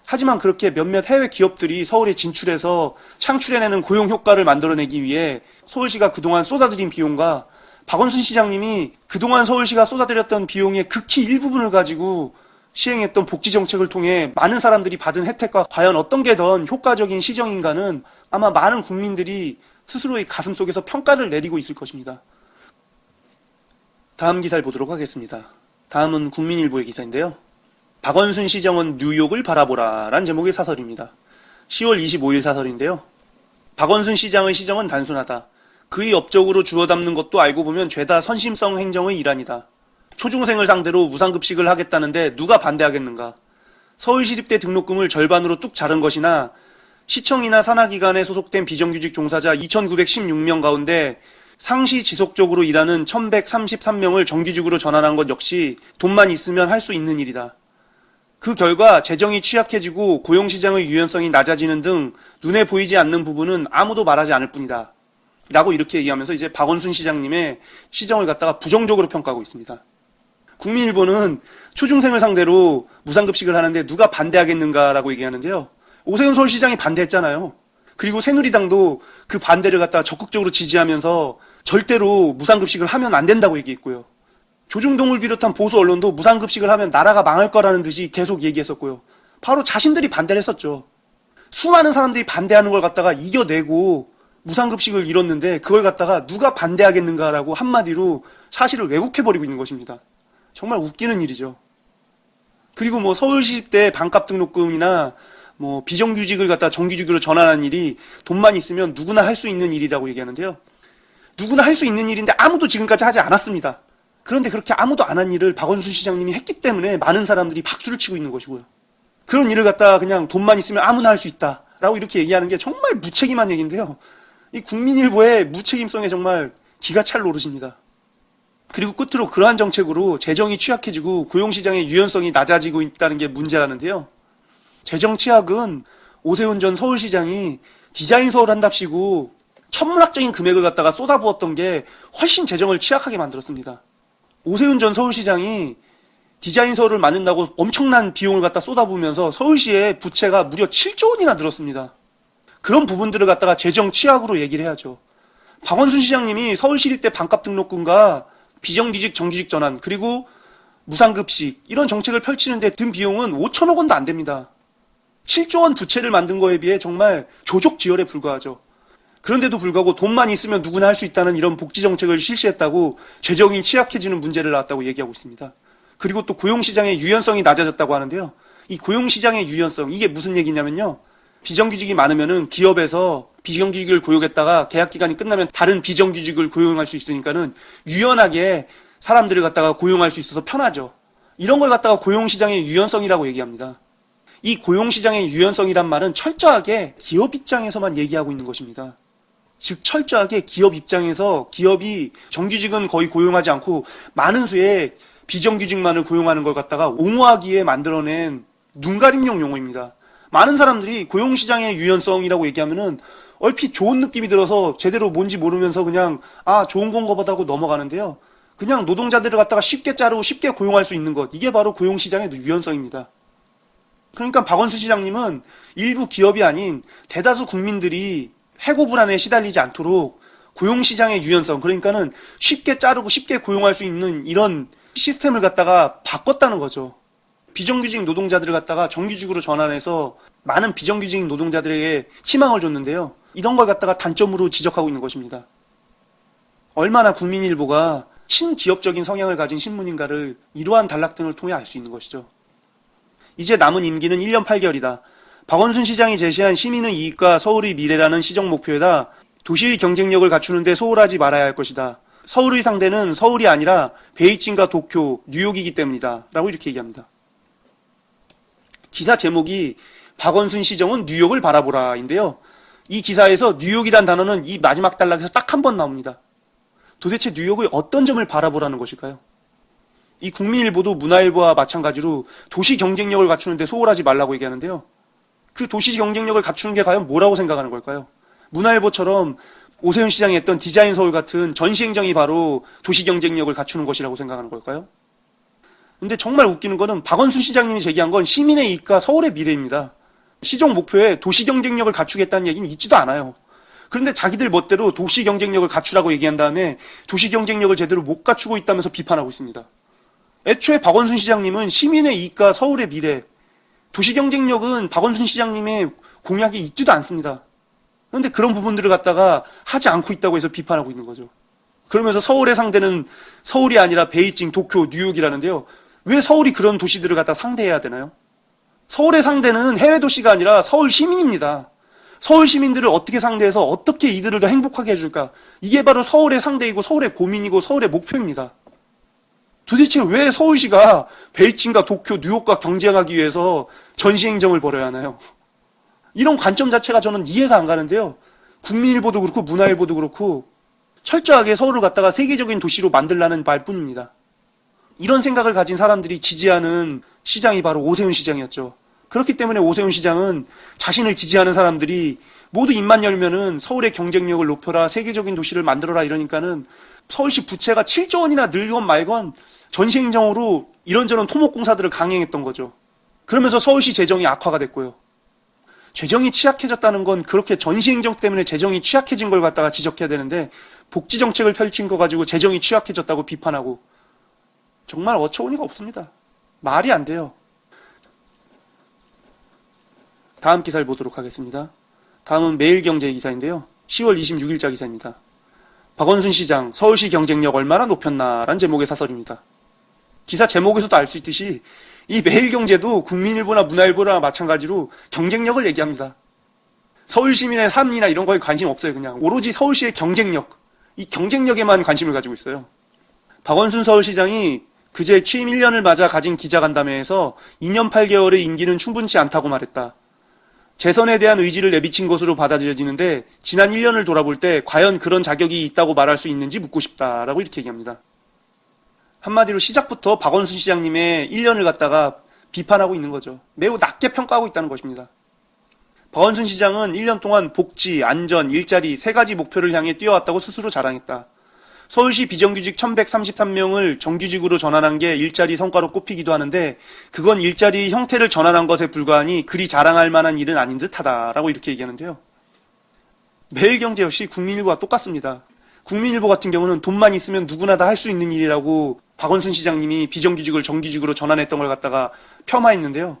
하지만 그렇게 몇몇 해외 기업들이 서울에 진출해서 창출해내는 고용 효과를 만들어내기 위해 서울시가 그동안 쏟아들인 비용과 박원순 시장님이 그동안 서울시가 쏟아들였던 비용의 극히 일부분을 가지고 시행했던 복지 정책을 통해 많은 사람들이 받은 혜택과 과연 어떤 게 더 효과적인 시정인가는 아마 많은 국민들이 스스로의 가슴 속에서 평가를 내리고 있을 것입니다. 다음 기사를 보도록 하겠습니다. 다음은 국민일보의 기사인데요. 박원순 시정은 뉴욕을 바라보라 란 제목의 사설입니다. 10월 25일 사설인데요. 박원순 시장의 시정은 단순하다. 그의 업적으로 주워 담는 것도 알고 보면 죄다 선심성 행정의 일환이다. 초중생을 상대로 무상급식을 하겠다는데 누가 반대하겠는가. 서울시립대 등록금을 절반으로 뚝 자른 것이나 시청이나 산하기관에 소속된 비정규직 종사자 2,916명 가운데 상시 지속적으로 일하는 1,133명을 정규직으로 전환한 것 역시 돈만 있으면 할 수 있는 일이다. 그 결과 재정이 취약해지고 고용시장의 유연성이 낮아지는 등 눈에 보이지 않는 부분은 아무도 말하지 않을 뿐이다. 라고 이렇게 얘기하면서 이제 박원순 시장님의 시정을 갖다가 부정적으로 평가하고 있습니다. 국민일보는 초중생을 상대로 무상급식을 하는데 누가 반대하겠는가라고 얘기하는데요. 오세훈 서울시장이 반대했잖아요. 그리고 새누리당도 그 반대를 갖다가 적극적으로 지지하면서 절대로 무상급식을 하면 안 된다고 얘기했고요. 조중동을 비롯한 보수 언론도 무상급식을 하면 나라가 망할 거라는 듯이 계속 얘기했었고요. 바로 자신들이 반대를 했었죠. 수많은 사람들이 반대하는 걸 갖다가 이겨내고 무상급식을 이뤘는데 그걸 갖다가 누가 반대하겠는가라고 한마디로 사실을 왜곡해버리고 있는 것입니다. 정말 웃기는 일이죠. 그리고 뭐 서울시립대 반값 등록금이나 뭐 비정규직을 갖다 정규직으로 전환하는 일이 돈만 있으면 누구나 할 수 있는 일이라고 얘기하는데요. 누구나 할 수 있는 일인데 아무도 지금까지 하지 않았습니다. 그런데 그렇게 아무도 안 한 일을 박원순 시장님이 했기 때문에 많은 사람들이 박수를 치고 있는 것이고요. 그런 일을 갖다가 그냥 돈만 있으면 아무나 할 수 있다라고 이렇게 얘기하는 게 정말 무책임한 얘기인데요. 이 국민일보의 무책임성에 정말 기가 찰 노릇입니다. 그리고 끝으로 그러한 정책으로 재정이 취약해지고 고용시장의 유연성이 낮아지고 있다는 게 문제라는데요. 재정 취약은 오세훈 전 서울시장이 디자인 서울 한답시고 천문학적인 금액을 갖다가 쏟아부었던 게 훨씬 재정을 취약하게 만들었습니다. 오세훈 전 서울시장이 디자인 서울을 만든다고 엄청난 비용을 갖다 쏟아부으면서 서울시의 부채가 무려 7조 원이나 늘었습니다. 그런 부분들을 갖다가 재정 취약으로 얘기를 해야죠. 박원순 시장님이 서울시립대 반값 등록금과 비정규직 정규직 전환 그리고 무상급식 이런 정책을 펼치는데 든 비용은 5천억 원도 안 됩니다. 7조 원 부채를 만든 거에 비해 정말 조족지혈에 불과하죠. 그런데도 불구하고 돈만 있으면 누구나 할 수 있다는 이런 복지 정책을 실시했다고 재정이 취약해지는 문제를 낳았다고 얘기하고 있습니다. 그리고 또 고용시장의 유연성이 낮아졌다고 하는데요. 이 고용시장의 유연성 이게 무슨 얘기냐면요. 비정규직이 많으면은 기업에서 비정규직을 고용했다가 계약 기간이 끝나면 다른 비정규직을 고용할 수 있으니까는 유연하게 사람들을 갖다가 고용할 수 있어서 편하죠. 이런 걸 갖다가 고용시장의 유연성이라고 얘기합니다. 이 고용시장의 유연성이란 말은 철저하게 기업 입장에서만 얘기하고 있는 것입니다. 즉 철저하게 기업 입장에서 기업이 정규직은 거의 고용하지 않고 많은 수의 비정규직만을 고용하는 걸 갖다가 옹호하기에 만들어낸 눈가림용 용어입니다. 많은 사람들이 고용시장의 유연성이라고 얘기하면은 얼핏 좋은 느낌이 들어서 제대로 뭔지 모르면서 그냥 좋은 건가 보다 하고 넘어가는데요. 그냥 노동자들을 갖다가 쉽게 자르고 쉽게 고용할 수 있는 것 이게 바로 고용시장의 유연성입니다. 그러니까 박원순 시장님은 일부 기업이 아닌 대다수 국민들이 해고 불안에 시달리지 않도록 고용시장의 유연성 그러니까는 쉽게 자르고 쉽게 고용할 수 있는 이런 시스템을 갖다가 바꿨다는 거죠. 비정규직 노동자들을 갖다가 정규직으로 전환해서 많은 비정규직 노동자들에게 희망을 줬는데요. 이런 걸 갖다가 단점으로 지적하고 있는 것입니다. 얼마나 국민일보가 친기업적인 성향을 가진 신문인가를 이러한 단락 등을 통해 알 수 있는 것이죠. 이제 남은 임기는 1년 8개월이다. 박원순 시장이 제시한 시민의 이익과 서울의 미래라는 시정 목표에다 도시의 경쟁력을 갖추는 데 소홀하지 말아야 할 것이다. 서울의 상대는 서울이 아니라 베이징과 도쿄, 뉴욕이기 때문이다. 라고 이렇게 얘기합니다. 기사 제목이 박원순 시정은 뉴욕을 바라보라인데요. 이 기사에서 뉴욕이란 단어는 이 마지막 단락에서 딱 한 번 나옵니다. 도대체 뉴욕의 어떤 점을 바라보라는 것일까요? 이 국민일보도 문화일보와 마찬가지로 도시 경쟁력을 갖추는 데 소홀하지 말라고 얘기하는데요. 그 도시 경쟁력을 갖추는 게 과연 뭐라고 생각하는 걸까요? 문화일보처럼 오세훈 시장이 했던 디자인 서울 같은 전시행정이 바로 도시 경쟁력을 갖추는 것이라고 생각하는 걸까요? 근데 정말 웃기는 거는 박원순 시장님이 제기한 건 시민의 이익과 서울의 미래입니다. 시정 목표에 도시 경쟁력을 갖추겠다는 얘기는 있지도 않아요. 그런데 자기들 멋대로 도시 경쟁력을 갖추라고 얘기한 다음에 도시 경쟁력을 제대로 못 갖추고 있다면서 비판하고 있습니다. 애초에 박원순 시장님은 시민의 이익과 서울의 미래, 도시 경쟁력은 박원순 시장님의 공약이 있지도 않습니다. 그런데 그런 부분들을 갖다가 하지 않고 있다고 해서 비판하고 있는 거죠. 그러면서 서울의 상대는 서울이 아니라 베이징, 도쿄, 뉴욕이라는데요. 왜 서울이 그런 도시들을 갖다 상대해야 되나요? 서울의 상대는 해외 도시가 아니라 서울 시민입니다. 서울 시민들을 어떻게 상대해서 어떻게 이들을 더 행복하게 해줄까? 이게 바로 서울의 상대이고 서울의 고민이고 서울의 목표입니다. 도대체 왜 서울시가 베이징과 도쿄, 뉴욕과 경쟁하기 위해서 전시행정을 벌여야 하나요? 이런 관점 자체가 저는 이해가 안 가는데요. 국민일보도 그렇고 문화일보도 그렇고 철저하게 서울을 갖다가 세계적인 도시로 만들라는 말뿐입니다. 이런 생각을 가진 사람들이 지지하는 시장이 바로 오세훈 시장이었죠. 그렇기 때문에 오세훈 시장은 자신을 지지하는 사람들이 모두 입만 열면은 서울의 경쟁력을 높여라, 세계적인 도시를 만들어라 이러니까는 서울시 부채가 7조 원이나 늘건 말건 전시행정으로 이런저런 토목공사들을 강행했던 거죠. 그러면서 서울시 재정이 악화가 됐고요. 재정이 취약해졌다는 건 그렇게 전시행정 때문에 재정이 취약해진 걸 갖다가 지적해야 되는데 복지정책을 펼친 거 가지고 재정이 취약해졌다고 비판하고 정말 어처구니가 없습니다. 말이 안 돼요. 다음 기사를 보도록 하겠습니다. 다음은 매일경제 기사인데요. 10월 26일자 기사입니다. 박원순 시장, 서울시 경쟁력 얼마나 높였나라는 제목의 사설입니다. 기사 제목에서도 알 수 있듯이 이 매일경제도 국민일보나 문화일보나 마찬가지로 경쟁력을 얘기합니다. 서울 시민의 삶이나 이런 거에 관심 없어요. 그냥 오로지 서울시의 경쟁력, 이 경쟁력에만 관심을 가지고 있어요. 박원순 서울시장이 그제 취임 1년을 맞아 가진 기자간담회에서 2년 8개월의 임기는 충분치 않다고 말했다. 재선에 대한 의지를 내비친 것으로 받아들여지는데 지난 1년을 돌아볼 때 과연 그런 자격이 있다고 말할 수 있는지 묻고 싶다라고 이렇게 얘기합니다. 한마디로 시작부터 박원순 시장님의 1년을 갖다가 비판하고 있는 거죠. 매우 낮게 평가하고 있다는 것입니다. 박원순 시장은 1년 동안 복지, 안전, 일자리 3가지 목표를 향해 뛰어왔다고 스스로 자랑했다. 서울시 비정규직 1133명을 정규직으로 전환한 게 일자리 성과로 꼽히기도 하는데 그건 일자리 형태를 전환한 것에 불과하니 그리 자랑할 만한 일은 아닌 듯하다라고 이렇게 얘기하는데요. 매일경제 역시 국민일보와 똑같습니다. 국민일보 같은 경우는 돈만 있으면 누구나 다 할 수 있는 일이라고 박원순 시장님이 비정규직을 정규직으로 전환했던 걸 갖다가 폄하했는데요.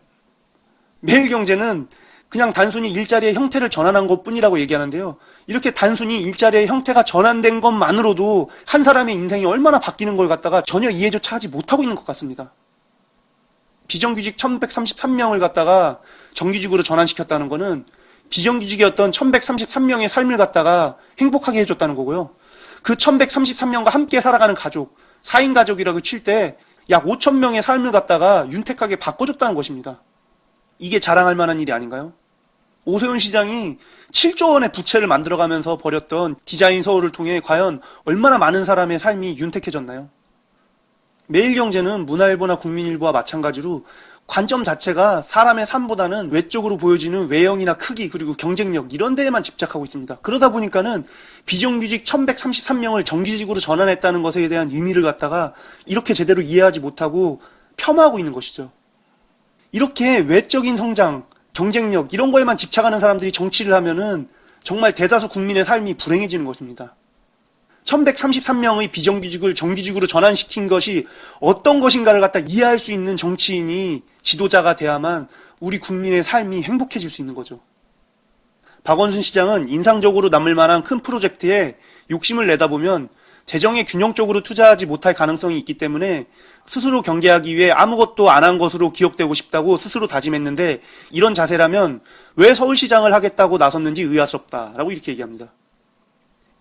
매일경제는 그냥 단순히 일자리의 형태를 전환한 것뿐이라고 얘기하는데요. 이렇게 단순히 일자리의 형태가 전환된 것만으로도 한 사람의 인생이 얼마나 바뀌는 걸 갖다가 전혀 이해조차 하지 못하고 있는 것 같습니다. 비정규직 1133명을 갖다가 정규직으로 전환시켰다는 거는 비정규직이었던 1133명의 삶을 갖다가 행복하게 해줬다는 거고요. 그 1133명과 함께 살아가는 가족, 4인 가족이라고 칠 때 약 5,000명의 삶을 갖다가 윤택하게 바꿔줬다는 것입니다. 이게 자랑할 만한 일이 아닌가요? 오세훈 시장이 7조 원의 부채를 만들어가면서 벌였던 디자인 서울을 통해 과연 얼마나 많은 사람의 삶이 윤택해졌나요? 매일경제는 문화일보나 국민일보와 마찬가지로 관점 자체가 사람의 삶보다는 외적으로 보여지는 외형이나 크기 그리고 경쟁력 이런 데에만 집착하고 있습니다. 그러다 보니까는 비정규직 1133명을 정규직으로 전환했다는 것에 대한 의미를 갖다가 이렇게 제대로 이해하지 못하고 폄하하고 있는 것이죠. 이렇게 외적인 성장, 경쟁력 이런 거에만 집착하는 사람들이 정치를 하면은 정말 대다수 국민의 삶이 불행해지는 것입니다. 1133명의 비정규직을 정규직으로 전환시킨 것이 어떤 것인가를 갖다 이해할 수 있는 정치인이 지도자가 돼야만 우리 국민의 삶이 행복해질 수 있는 거죠. 박원순 시장은 인상적으로 남을 만한 큰 프로젝트에 욕심을 내다 보면 재정에 균형적으로 투자하지 못할 가능성이 있기 때문에 스스로 경계하기 위해 아무것도 안 한 것으로 기억되고 싶다고 스스로 다짐했는데, 이런 자세라면 왜 서울시장을 하겠다고 나섰는지 의아스럽다라고 이렇게 얘기합니다.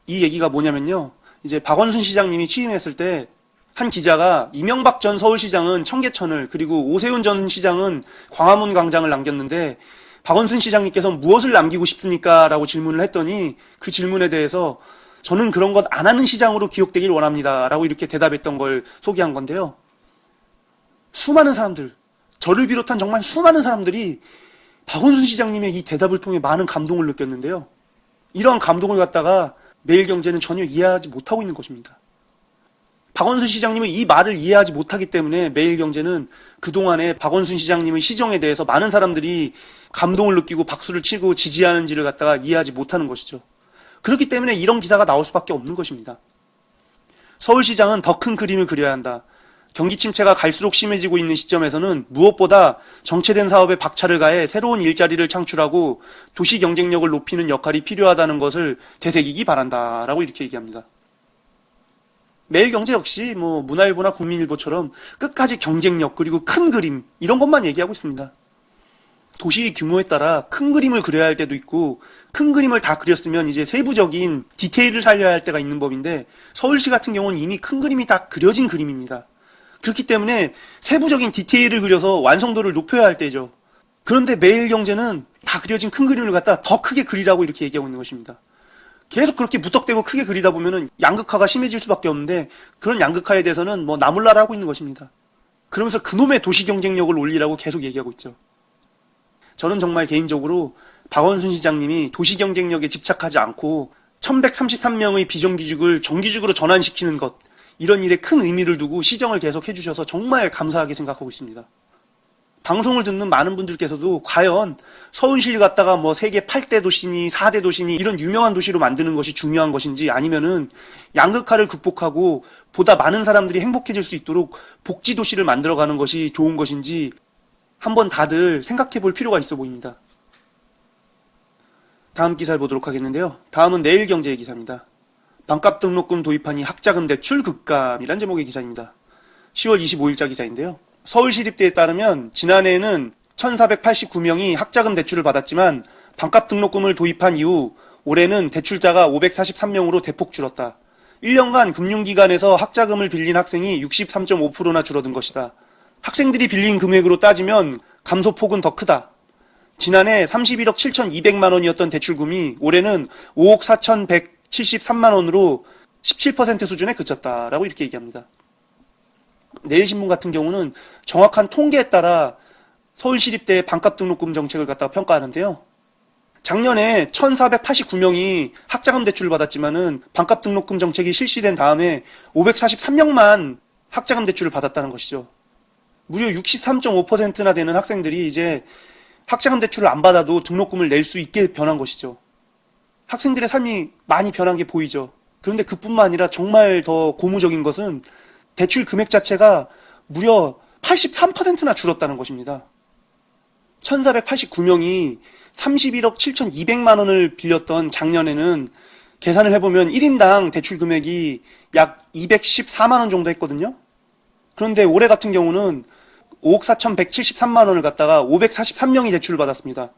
이 얘기가 뭐냐면요, 이제 박원순 시장님이 취임했을 때 한 기자가 이명박 전 서울시장은 청계천을, 그리고 오세훈 전 시장은 광화문 광장을 남겼는데 박원순 시장님께서는 무엇을 남기고 싶습니까? 라고 질문을 했더니, 그 질문에 대해서 저는 그런 것 안 하는 시장으로 기억되길 원합니다 라고 이렇게 대답했던 걸 소개한 건데요. 수많은 사람들, 저를 비롯한 정말 수많은 사람들이 박원순 시장님의 이 대답을 통해 많은 감동을 느꼈는데요. 이러한 감동을 갖다가 매일경제는 전혀 이해하지 못하고 있는 것입니다. 박원순 시장님은 이 말을 이해하지 못하기 때문에 매일경제는 그동안에 박원순 시장님의 시정에 대해서 많은 사람들이 감동을 느끼고 박수를 치고 지지하는지를 갖다가 이해하지 못하는 것이죠. 그렇기 때문에 이런 기사가 나올 수밖에 없는 것입니다. 서울시장은 더 큰 그림을 그려야 한다. 경기 침체가 갈수록 심해지고 있는 시점에서는 무엇보다 정체된 사업에 박차를 가해 새로운 일자리를 창출하고 도시 경쟁력을 높이는 역할이 필요하다는 것을 되새기기 바란다라고 이렇게 얘기합니다. 매일경제 역시 문화일보나 국민일보처럼 끝까지 경쟁력 그리고 큰 그림 이런 것만 얘기하고 있습니다. 도시 규모에 따라 큰 그림을 그려야 할 때도 있고, 큰 그림을 다 그렸으면 이제 세부적인 디테일을 살려야 할 때가 있는 법인데, 서울시 같은 경우는 이미 큰 그림이 다 그려진 그림입니다. 그렇기 때문에 세부적인 디테일을 그려서 완성도를 높여야 할 때죠. 그런데 매일경제는 다 그려진 큰 그림을 갖다 더 크게 그리라고 이렇게 얘기하고 있는 것입니다. 계속 그렇게 무턱대고 크게 그리다 보면은 양극화가 심해질 수밖에 없는데, 그런 양극화에 대해서는 나몰라라 하고 있는 것입니다. 그러면서 그놈의 도시 경쟁력을 올리라고 계속 얘기하고 있죠. 저는 정말 개인적으로 박원순 시장님이 도시 경쟁력에 집착하지 않고 1133명의 비정규직을 정규직으로 전환시키는 것, 이런 일에 큰 의미를 두고 시정을 계속 해주셔서 정말 감사하게 생각하고 있습니다. 방송을 듣는 많은 분들께서도 과연 서울시를 갖다가 세계 8대 도시니 4대 도시니 이런 유명한 도시로 만드는 것이 중요한 것인지, 아니면은 양극화를 극복하고 보다 많은 사람들이 행복해질 수 있도록 복지 도시를 만들어가는 것이 좋은 것인지 한번 다들 생각해 볼 필요가 있어 보입니다. 다음 기사를 보도록 하겠는데요. 다음은 내일경제의 기사입니다. 반값 등록금 도입하니 학자금 대출 급감이란 제목의 기사입니다. 10월 25일자 기사인데요. 서울시립대에 따르면 지난해에는 1,489명이 학자금 대출을 받았지만 반값 등록금을 도입한 이후 올해는 대출자가 543명으로 대폭 줄었다. 1년간 금융기관에서 학자금을 빌린 학생이 63.5%나 줄어든 것이다. 학생들이 빌린 금액으로 따지면 감소폭은 더 크다. 지난해 31억 7,200만 원이었던 대출금이 올해는 5억 4,173만 원으로 17% 수준에 그쳤다라고 이렇게 얘기합니다. 내일신문 같은 경우는 정확한 통계에 따라 서울시립대의 반값 등록금 정책을 갖다가 평가하는데요. 작년에 1,489명이 학자금 대출을 받았지만은 반값 등록금 정책이 실시된 다음에 543명만 학자금 대출을 받았다는 것이죠. 무려 63.5%나 되는 학생들이 이제 학자금 대출을 안 받아도 등록금을 낼 수 있게 변한 것이죠. 학생들의 삶이 많이 변한 게 보이죠. 그런데 그뿐만 아니라 정말 더 고무적인 것은 대출 금액 자체가 무려 83%나 줄었다는 것입니다. 1,489명이 31억 7,200만 원을 빌렸던 작년에는 계산을 해보면 1인당 대출 금액이 약 214만 원 정도 했거든요. 그런데 올해 같은 경우는 5억 4,173만 원을 갖다가 543명이 대출을 받았습니다.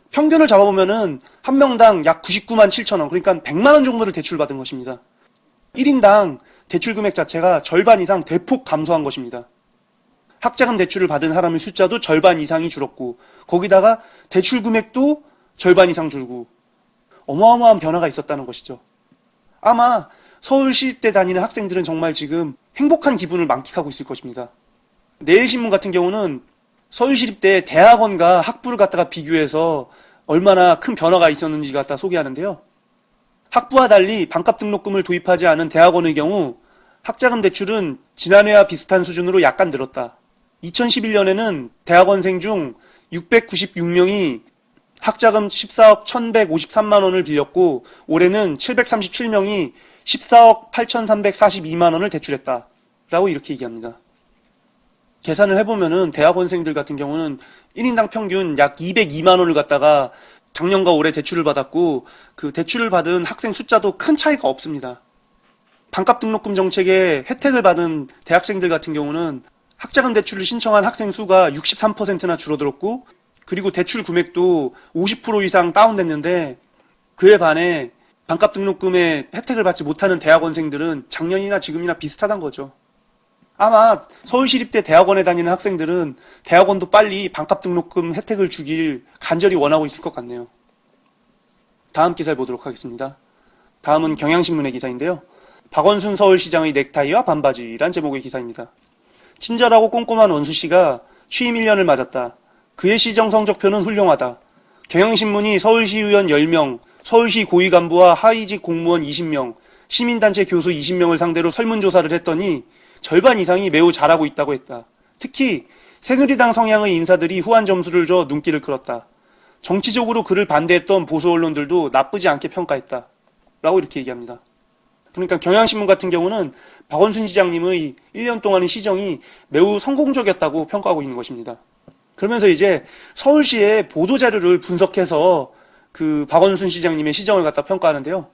평균을 잡아보면은 한 명당 약 99만 7천 원, 그러니까 100만 원 정도를 대출받은 것입니다. 1인당 대출 금액 자체가 절반 이상 대폭 감소한 것입니다. 학자금 대출을 받은 사람의 숫자도 절반 이상이 줄었고, 거기다가 대출 금액도 절반 이상 줄고, 어마어마한 변화가 있었다는 것이죠. 아마 서울시립대 다니는 학생들은 정말 지금 행복한 기분을 만끽하고 있을 것입니다. 내일신문 같은 경우는 서울시립대 대학원과 학부를 갖다가 비교해서 얼마나 큰 변화가 있었는지 갖다 소개하는데요. 학부와 달리 반값 등록금을 도입하지 않은 대학원의 경우 학자금 대출은 지난해와 비슷한 수준으로 약간 늘었다. 2011년에는 대학원생 중 696명이 학자금 14억 1,153만 원을 빌렸고, 올해는 737명이 14억 8,342만 원을 대출했다. 라고 이렇게 얘기합니다. 계산을 해보면은 대학원생들 같은 경우는 1인당 평균 약 202만 원을 갖다가 작년과 올해 대출을 받았고 그 대출을 받은 학생 숫자도 큰 차이가 없습니다. 반값 등록금 정책에 혜택을 받은 대학생들 같은 경우는 학자금 대출을 신청한 학생 수가 63%나 줄어들었고 그리고 대출 금액도 50% 이상 다운됐는데 그에 반해 반값 등록금에 혜택을 받지 못하는 대학원생들은 작년이나 지금이나 비슷하단 거죠. 아마 서울시립대 대학원에 다니는 학생들은 대학원도 빨리 반값 등록금 혜택을 주길 간절히 원하고 있을 것 같네요. 다음 기사를 보도록 하겠습니다. 다음은 경향신문의 기사인데요. 박원순 서울시장의 넥타이와 반바지란 제목의 기사입니다. 친절하고 꼼꼼한 원수씨가 취임 1년을 맞았다. 그의 시정 성적표는 훌륭하다. 경향신문이 서울시 의원 10명, 서울시 고위 간부와 하위직 공무원 20명, 시민단체 교수 20명을 상대로 설문조사를 했더니 절반 이상이 매우 잘하고 있다고 했다. 특히 새누리당 성향의 인사들이 후한 점수를 줘 눈길을 끌었다. 정치적으로 그를 반대했던 보수 언론들도 나쁘지 않게 평가했다. 라고 이렇게 얘기합니다. 그러니까 경향신문 같은 경우는 박원순 시장님의 1년 동안의 시정이 매우 성공적이었다고 평가하고 있는 것입니다. 그러면서 이제 서울시의 보도자료를 분석해서 그 박원순 시장님의 시정을 갖다 평가하는데요.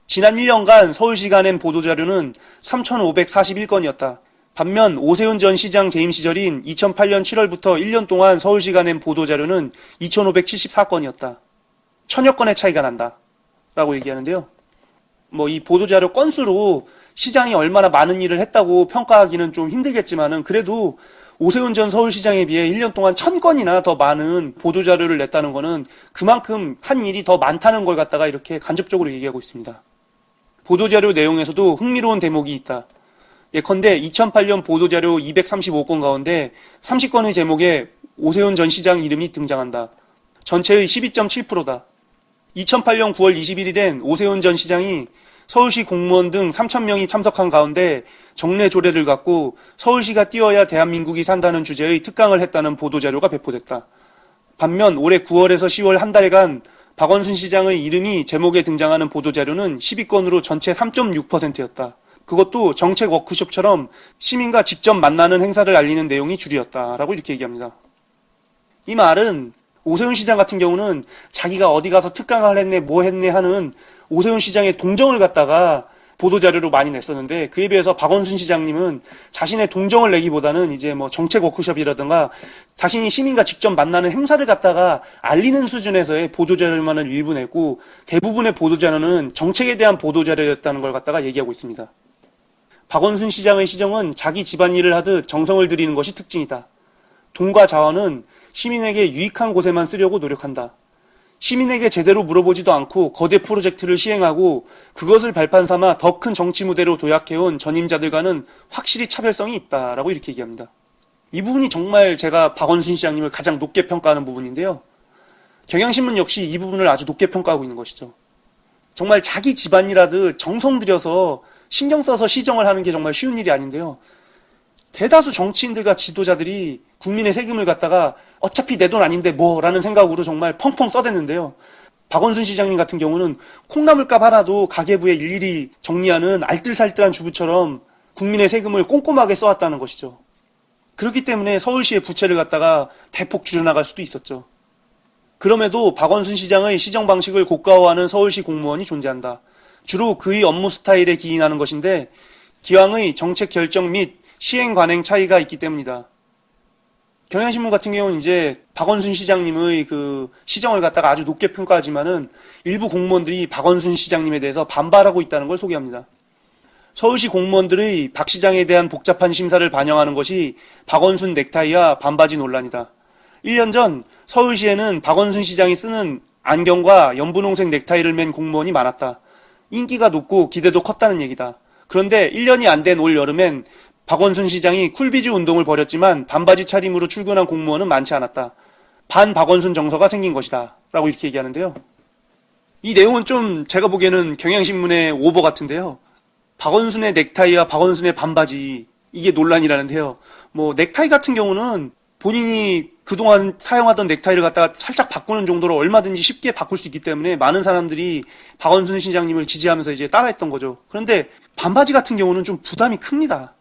지난 1년간 서울시가 낸 보도자료는 3,541건이었다. 반면 오세훈 전 시장 재임 시절인 2008년 7월부터 1년 동안 서울시가 낸 보도자료는 2,574건이었다. 1000여 건의 차이가 난다. 라고 얘기하는데요. 이 보도자료 건수로 시장이 얼마나 많은 일을 했다고 평가하기는 좀 힘들겠지만은 그래도 오세훈 전 서울시장에 비해 1년 동안 1000건이나 더 많은 보도자료를 냈다는 거는 그만큼 한 일이 더 많다는 걸 갖다가 이렇게 간접적으로 얘기하고 있습니다. 보도자료 내용에서도 흥미로운 대목이 있다. 예컨대 2008년 보도자료 235건 가운데 30건의 제목에 오세훈 전 시장 이름이 등장한다. 전체의 12.7%다. 2008년 9월 21일엔 오세훈 전 시장이 서울시 공무원 등 3,000명이 참석한 가운데 정례 조례를 갖고 서울시가 띄어야 대한민국이 산다는 주제의 특강을 했다는 보도자료가 배포됐다. 반면 올해 9월에서 10월 한 달간 박원순 시장의 이름이 제목에 등장하는 보도자료는 12건으로 전체 3.6%였다. 그것도 정책 워크숍처럼 시민과 직접 만나는 행사를 알리는 내용이 줄이었다라고 이렇게 얘기합니다. 이 말은 오세훈 시장 같은 경우는 자기가 어디 가서 특강을 했네 뭐 했네 하는 오세훈 시장의 동정을 갖다가 보도자료로 많이 냈었는데 그에 비해서 박원순 시장님은 자신의 동정을 내기보다는 이제 정책 워크숍이라든가 자신이 시민과 직접 만나는 행사를 갖다가 알리는 수준에서의 보도자료만을 일부 내고 대부분의 보도자료는 정책에 대한 보도자료였다는 걸 갖다가 얘기하고 있습니다. 박원순 시장의 시정은 자기 집안일을 하듯 정성을 들이는 것이 특징이다. 돈과 자원은 시민에게 유익한 곳에만 쓰려고 노력한다. 시민에게 제대로 물어보지도 않고 거대 프로젝트를 시행하고 그것을 발판 삼아 더 큰 정치 무대로 도약해온 전임자들과는 확실히 차별성이 있다라고 이렇게 얘기합니다. 이 부분이 정말 제가 박원순 시장님을 가장 높게 평가하는 부분인데요. 경향신문 역시 이 부분을 아주 높게 평가하고 있는 것이죠. 정말 자기 집안이라도 정성 들여서 신경 써서 시정을 하는 게 정말 쉬운 일이 아닌데요. 대다수 정치인들과 지도자들이 국민의 세금을 갖다가 어차피 내 돈 아닌데 뭐라는 생각으로 정말 펑펑 써댔는데요. 박원순 시장님 같은 경우는 콩나물값 하나도 가계부에 일일이 정리하는 알뜰살뜰한 주부처럼 국민의 세금을 꼼꼼하게 써왔다는 것이죠. 그렇기 때문에 서울시의 부채를 갖다가 대폭 줄여나갈 수도 있었죠. 그럼에도 박원순 시장의 시정 방식을 고가화하는 서울시 공무원이 존재한다. 주로 그의 업무 스타일에 기인하는 것인데 기왕의 정책 결정 및 시행 관행 차이가 있기 때문이다. 경향신문 같은 경우는 이제 박원순 시장님의 그 시정을 갖다가 아주 높게 평가하지만은 일부 공무원들이 박원순 시장님에 대해서 반발하고 있다는 걸 소개합니다. 서울시 공무원들의 박 시장에 대한 복잡한 심사를 반영하는 것이 박원순 넥타이와 반바지 논란이다. 1년 전 서울시에는 박원순 시장이 쓰는 안경과 연분홍색 넥타이를 맨 공무원이 많았다. 인기가 높고 기대도 컸다는 얘기다. 그런데 1년이 안 된 올 여름엔 박원순 시장이 쿨비즈 운동을 벌였지만 반바지 차림으로 출근한 공무원은 많지 않았다. 반 박원순 정서가 생긴 것이다. 라고 이렇게 얘기하는데요. 이 내용은 좀 제가 보기에는 경향신문의 오버 같은데요. 박원순의 넥타이와 박원순의 반바지 이게 논란이라는데요. 넥타이 같은 경우는 본인이 그동안 사용하던 넥타이를 갖다가 살짝 바꾸는 정도로 얼마든지 쉽게 바꿀 수 있기 때문에 많은 사람들이 박원순 시장님을 지지하면서 이제 따라했던 거죠. 그런데 반바지 같은 경우는 좀 부담이 큽니다.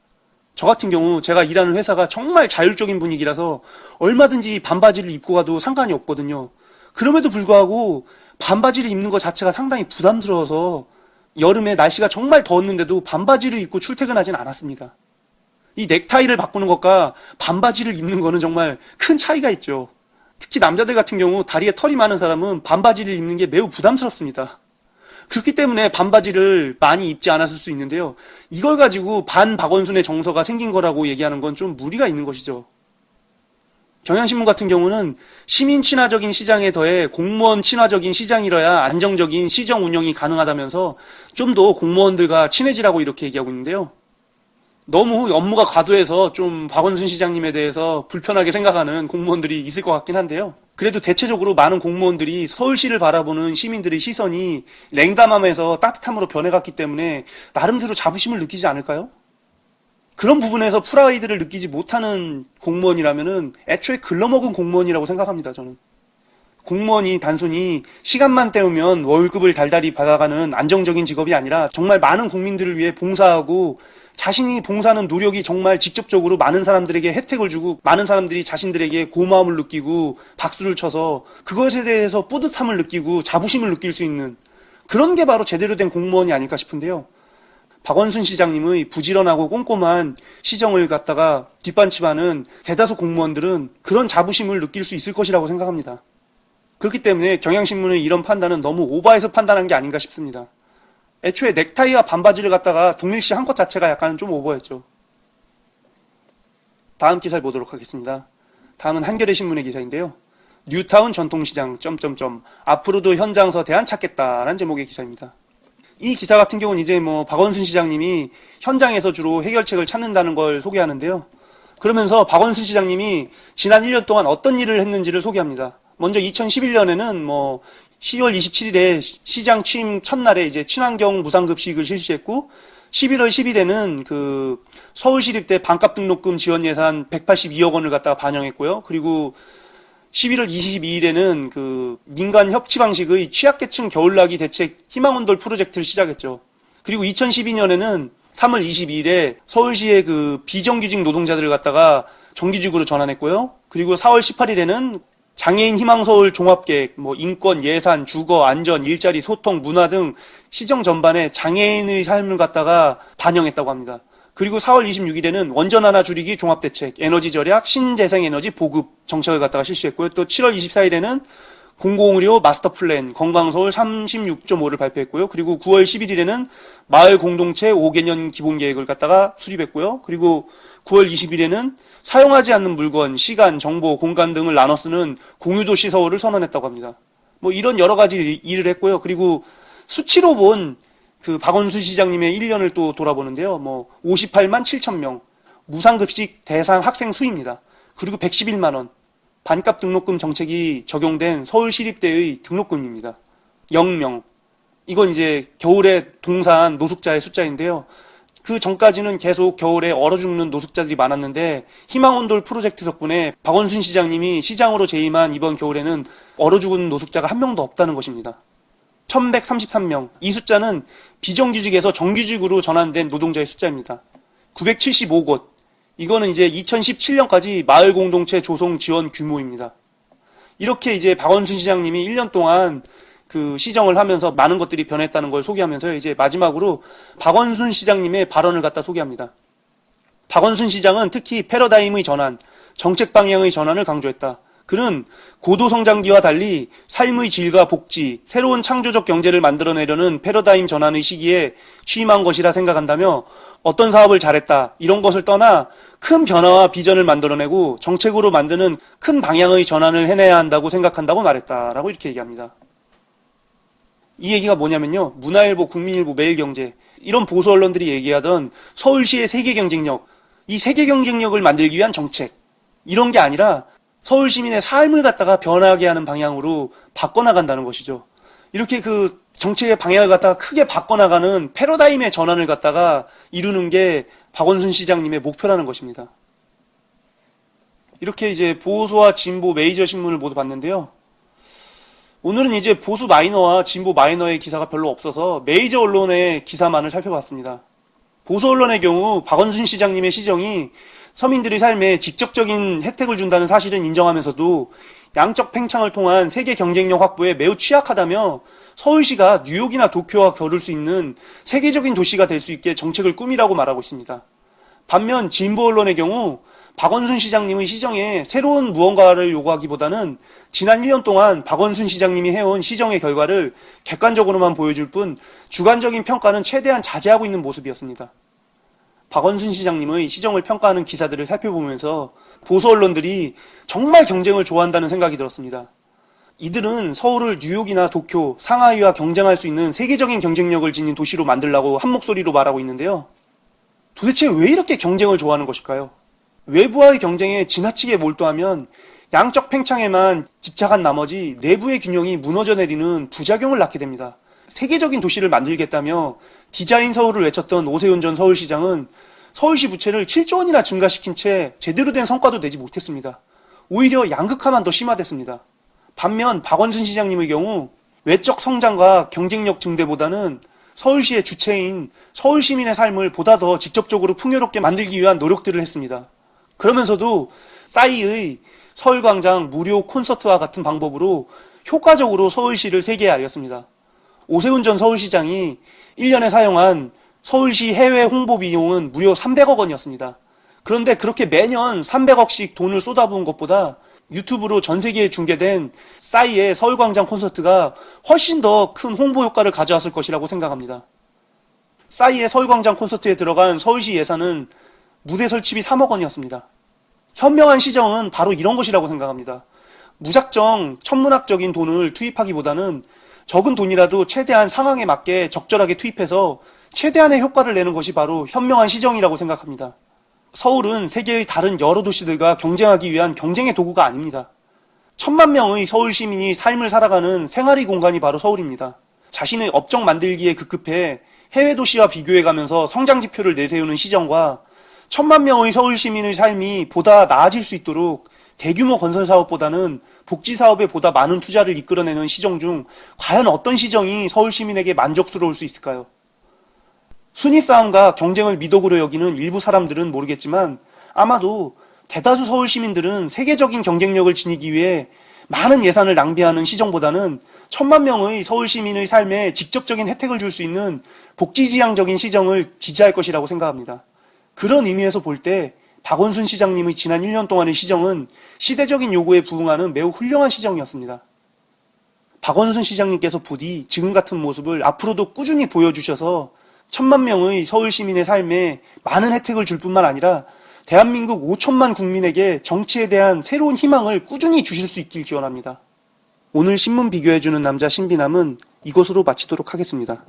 저 같은 경우 제가 일하는 회사가 정말 자율적인 분위기라서 얼마든지 반바지를 입고 가도 상관이 없거든요. 그럼에도 불구하고 반바지를 입는 것 자체가 상당히 부담스러워서 여름에 날씨가 정말 더웠는데도 반바지를 입고 출퇴근하진 않았습니다. 이 넥타이를 바꾸는 것과 반바지를 입는 거는 정말 큰 차이가 있죠. 특히 남자들 같은 경우 다리에 털이 많은 사람은 반바지를 입는 게 매우 부담스럽습니다. 그렇기 때문에 반바지를 많이 입지 않았을 수 있는데요. 이걸 가지고 반박원순의 정서가 생긴 거라고 얘기하는 건 좀 무리가 있는 것이죠. 경향신문 같은 경우는 시민 친화적인 시장에 더해 공무원 친화적인 시장이라야 안정적인 시정 운영이 가능하다면서 좀 더 공무원들과 친해지라고 이렇게 얘기하고 있는데요. 너무 업무가 과도해서 좀 박원순 시장님에 대해서 불편하게 생각하는 공무원들이 있을 것 같긴 한데요. 그래도 대체적으로 많은 공무원들이 서울시를 바라보는 시민들의 시선이 냉담함에서 따뜻함으로 변해갔기 때문에 나름대로 자부심을 느끼지 않을까요? 그런 부분에서 프라이드를 느끼지 못하는 공무원이라면은 애초에 글러먹은 공무원이라고 생각합니다, 저는. 공무원이 단순히 시간만 때우면 월급을 달달이 받아가는 안정적인 직업이 아니라 정말 많은 국민들을 위해 봉사하고 자신이 봉사하는 노력이 정말 직접적으로 많은 사람들에게 혜택을 주고 많은 사람들이 자신들에게 고마움을 느끼고 박수를 쳐서 그것에 대해서 뿌듯함을 느끼고 자부심을 느낄 수 있는 그런 게 바로 제대로 된 공무원이 아닐까 싶은데요. 박원순 시장님의 부지런하고 꼼꼼한 시정을 갖다가 뒷받침하는 대다수 공무원들은 그런 자부심을 느낄 수 있을 것이라고 생각합니다. 그렇기 때문에 경향신문의 이런 판단은 너무 오버해서 판단한 게 아닌가 싶습니다. 애초에 넥타이와 반바지를 갖다가 동일시한 것 자체가 약간 좀 오버했죠. 다음 기사를 보도록 하겠습니다. 다음은 한겨레 신문의 기사인데요. 뉴타운 전통시장 앞으로도 현장서 대안 찾겠다라는 제목의 기사입니다. 이 기사 같은 경우는 이제 박원순 시장님이 현장에서 주로 해결책을 찾는다는 걸 소개하는데요. 그러면서 박원순 시장님이 지난 1년 동안 어떤 일을 했는지를 소개합니다. 먼저 2011년에는 10월 27일에 시장 취임 첫날에 이제 친환경 무상급식을 실시했고 11월 10일에는 그 서울시립대 반값 등록금 지원 예산 182억 원을 갖다가 반영했고요. 그리고 11월 22일에는 그 민간 협치 방식의 취약계층 겨울나기 대책 희망온돌 프로젝트를 시작했죠. 그리고 2012년에는 3월 22일에 서울시의 그 비정규직 노동자들을 갖다가 정규직으로 전환했고요. 그리고 4월 18일에는 장애인 희망서울 종합계획, 인권, 예산, 주거, 안전, 일자리, 소통, 문화 등 시정 전반에 장애인의 삶을 갖다가 반영했다고 합니다. 그리고 4월 26일에는 원전 하나 줄이기 종합대책, 에너지 절약, 신재생에너지 보급 정책을 갖다가 실시했고요. 또 7월 24일에는 공공의료 마스터 플랜, 건강서울 36.5를 발표했고요. 그리고 9월 11일에는 마을 공동체 5개년 기본계획을 갖다가 수립했고요. 그리고 9월 20일에는 사용하지 않는 물건, 시간, 정보, 공간 등을 나눠 쓰는 공유도시 서울을 선언했다고 합니다. 이런 여러 가지 일을 했고요. 그리고 수치로 본 그 박원순 시장님의 1년을 또 돌아보는데요. 58만 7천 명, 무상급식 대상 학생 수입니다. 그리고 111만 원, 반값 등록금 정책이 적용된 서울시립대의 등록금입니다. 0명. 이건 이제 겨울에 동사한 노숙자의 숫자인데요. 그 전까지는 계속 겨울에 얼어 죽는 노숙자들이 많았는데 희망온돌 프로젝트 덕분에 박원순 시장님이 시장으로 재임한 이번 겨울에는 얼어 죽은 노숙자가 한 명도 없다는 것입니다. 1133명. 이 숫자는 비정규직에서 정규직으로 전환된 노동자의 숫자입니다. 975곳. 이거는 이제 2017년까지 마을 공동체 조성 지원 규모입니다. 이렇게 이제 박원순 시장님이 1년 동안 그 시정을 하면서 많은 것들이 변했다는 걸 소개하면서 이제 마지막으로 박원순 시장님의 발언을 갖다 소개합니다. 박원순 시장은 특히 패러다임의 전환, 정책 방향의 전환을 강조했다. 그는 고도성장기와 달리 삶의 질과 복지, 새로운 창조적 경제를 만들어내려는 패러다임 전환의 시기에 취임한 것이라 생각한다며 어떤 사업을 잘했다 이런 것을 떠나 큰 변화와 비전을 만들어내고 정책으로 만드는 큰 방향의 전환을 해내야 한다고 생각한다고 말했다라고 이렇게 얘기합니다. 이 얘기가 뭐냐면요. 문화일보, 국민일보, 매일경제 이런 보수 언론들이 얘기하던 서울시의 세계 경쟁력, 이 세계 경쟁력을 만들기 위한 정책 이런 게 아니라 서울 시민의 삶을 갖다가 변하게 하는 방향으로 바꿔나간다는 것이죠. 이렇게 그 정책의 방향을 갖다가 크게 바꿔나가는 패러다임의 전환을 갖다가 이루는 게 박원순 시장님의 목표라는 것입니다. 이렇게 이제 보수와 진보 메이저 신문을 모두 봤는데요. 오늘은 이제 보수 마이너와 진보 마이너의 기사가 별로 없어서 메이저 언론의 기사만을 살펴봤습니다. 보수 언론의 경우 박원순 시장님의 시정이 서민들의 삶에 직접적인 혜택을 준다는 사실은 인정하면서도 양적 팽창을 통한 세계 경쟁력 확보에 매우 취약하다며 서울시가 뉴욕이나 도쿄와 겨룰 수 있는 세계적인 도시가 될 수 있게 정책을 꾸미라고 말하고 있습니다. 반면 진보 언론의 경우 박원순 시장님의 시정에 새로운 무언가를 요구하기보다는 지난 1년 동안 박원순 시장님이 해온 시정의 결과를 객관적으로만 보여줄 뿐 주관적인 평가는 최대한 자제하고 있는 모습이었습니다. 박원순 시장님의 시정을 평가하는 기사들을 살펴보면서 보수 언론들이 정말 경쟁을 좋아한다는 생각이 들었습니다. 이들은 서울을 뉴욕이나 도쿄, 상하이와 경쟁할 수 있는 세계적인 경쟁력을 지닌 도시로 만들라고 한 목소리로 말하고 있는데요. 도대체 왜 이렇게 경쟁을 좋아하는 것일까요? 외부와의 경쟁에 지나치게 몰두하면 양적 팽창에만 집착한 나머지 내부의 균형이 무너져 내리는 부작용을 낳게 됩니다. 세계적인 도시를 만들겠다며 디자인 서울을 외쳤던 오세훈 전 서울시장은 서울시 부채를 7조 원이나 증가시킨 채 제대로 된 성과도 내지 못했습니다. 오히려 양극화만 더 심화됐습니다. 반면 박원순 시장님의 경우 외적 성장과 경쟁력 증대보다는 서울시의 주체인 서울 시민의 삶을 보다 더 직접적으로 풍요롭게 만들기 위한 노력들을 했습니다. 그러면서도 싸이의 서울광장 무료 콘서트와 같은 방법으로 효과적으로 서울시를 세계에 알렸습니다. 오세훈 전 서울시장이 1년에 사용한 서울시 해외 홍보 비용은 무려 300억 원이었습니다. 그런데 그렇게 매년 300억씩 돈을 쏟아부은 것보다 유튜브로 전 세계에 중계된 싸이의 서울광장 콘서트가 훨씬 더 큰 홍보 효과를 가져왔을 것이라고 생각합니다. 싸이의 서울광장 콘서트에 들어간 서울시 예산은 무대 설치비 3억 원이었습니다. 현명한 시정은 바로 이런 것이라고 생각합니다. 무작정 천문학적인 돈을 투입하기보다는 적은 돈이라도 최대한 상황에 맞게 적절하게 투입해서 최대한의 효과를 내는 것이 바로 현명한 시정이라고 생각합니다. 서울은 세계의 다른 여러 도시들과 경쟁하기 위한 경쟁의 도구가 아닙니다. 1,000만 명의 서울 시민이 삶을 살아가는 생활의 공간이 바로 서울입니다. 자신의 업적 만들기에 급급해 해외 도시와 비교해가면서 성장 지표를 내세우는 시정과 1,000만 명의 서울 시민의 삶이 보다 나아질 수 있도록 대규모 건설 사업보다는 복지 사업에 보다 많은 투자를 이끌어내는 시정 중 과연 어떤 시정이 서울 시민에게 만족스러울 수 있을까요? 순위 싸움과 경쟁을 미덕으로 여기는 일부 사람들은 모르겠지만 아마도 대다수 서울 시민들은 세계적인 경쟁력을 지니기 위해 많은 예산을 낭비하는 시정보다는 1,000만 명의 서울 시민의 삶에 직접적인 혜택을 줄 수 있는 복지지향적인 시정을 지지할 것이라고 생각합니다. 그런 의미에서 볼 때 박원순 시장님의 지난 1년 동안의 시정은 시대적인 요구에 부응하는 매우 훌륭한 시정이었습니다. 박원순 시장님께서 부디 지금 같은 모습을 앞으로도 꾸준히 보여주셔서 1,000만 명의 서울 시민의 삶에 많은 혜택을 줄 뿐만 아니라 대한민국 5천만 국민에게 정치에 대한 새로운 희망을 꾸준히 주실 수 있길 기원합니다. 오늘 신문 비교해주는 남자 신비남은 이것으로 마치도록 하겠습니다.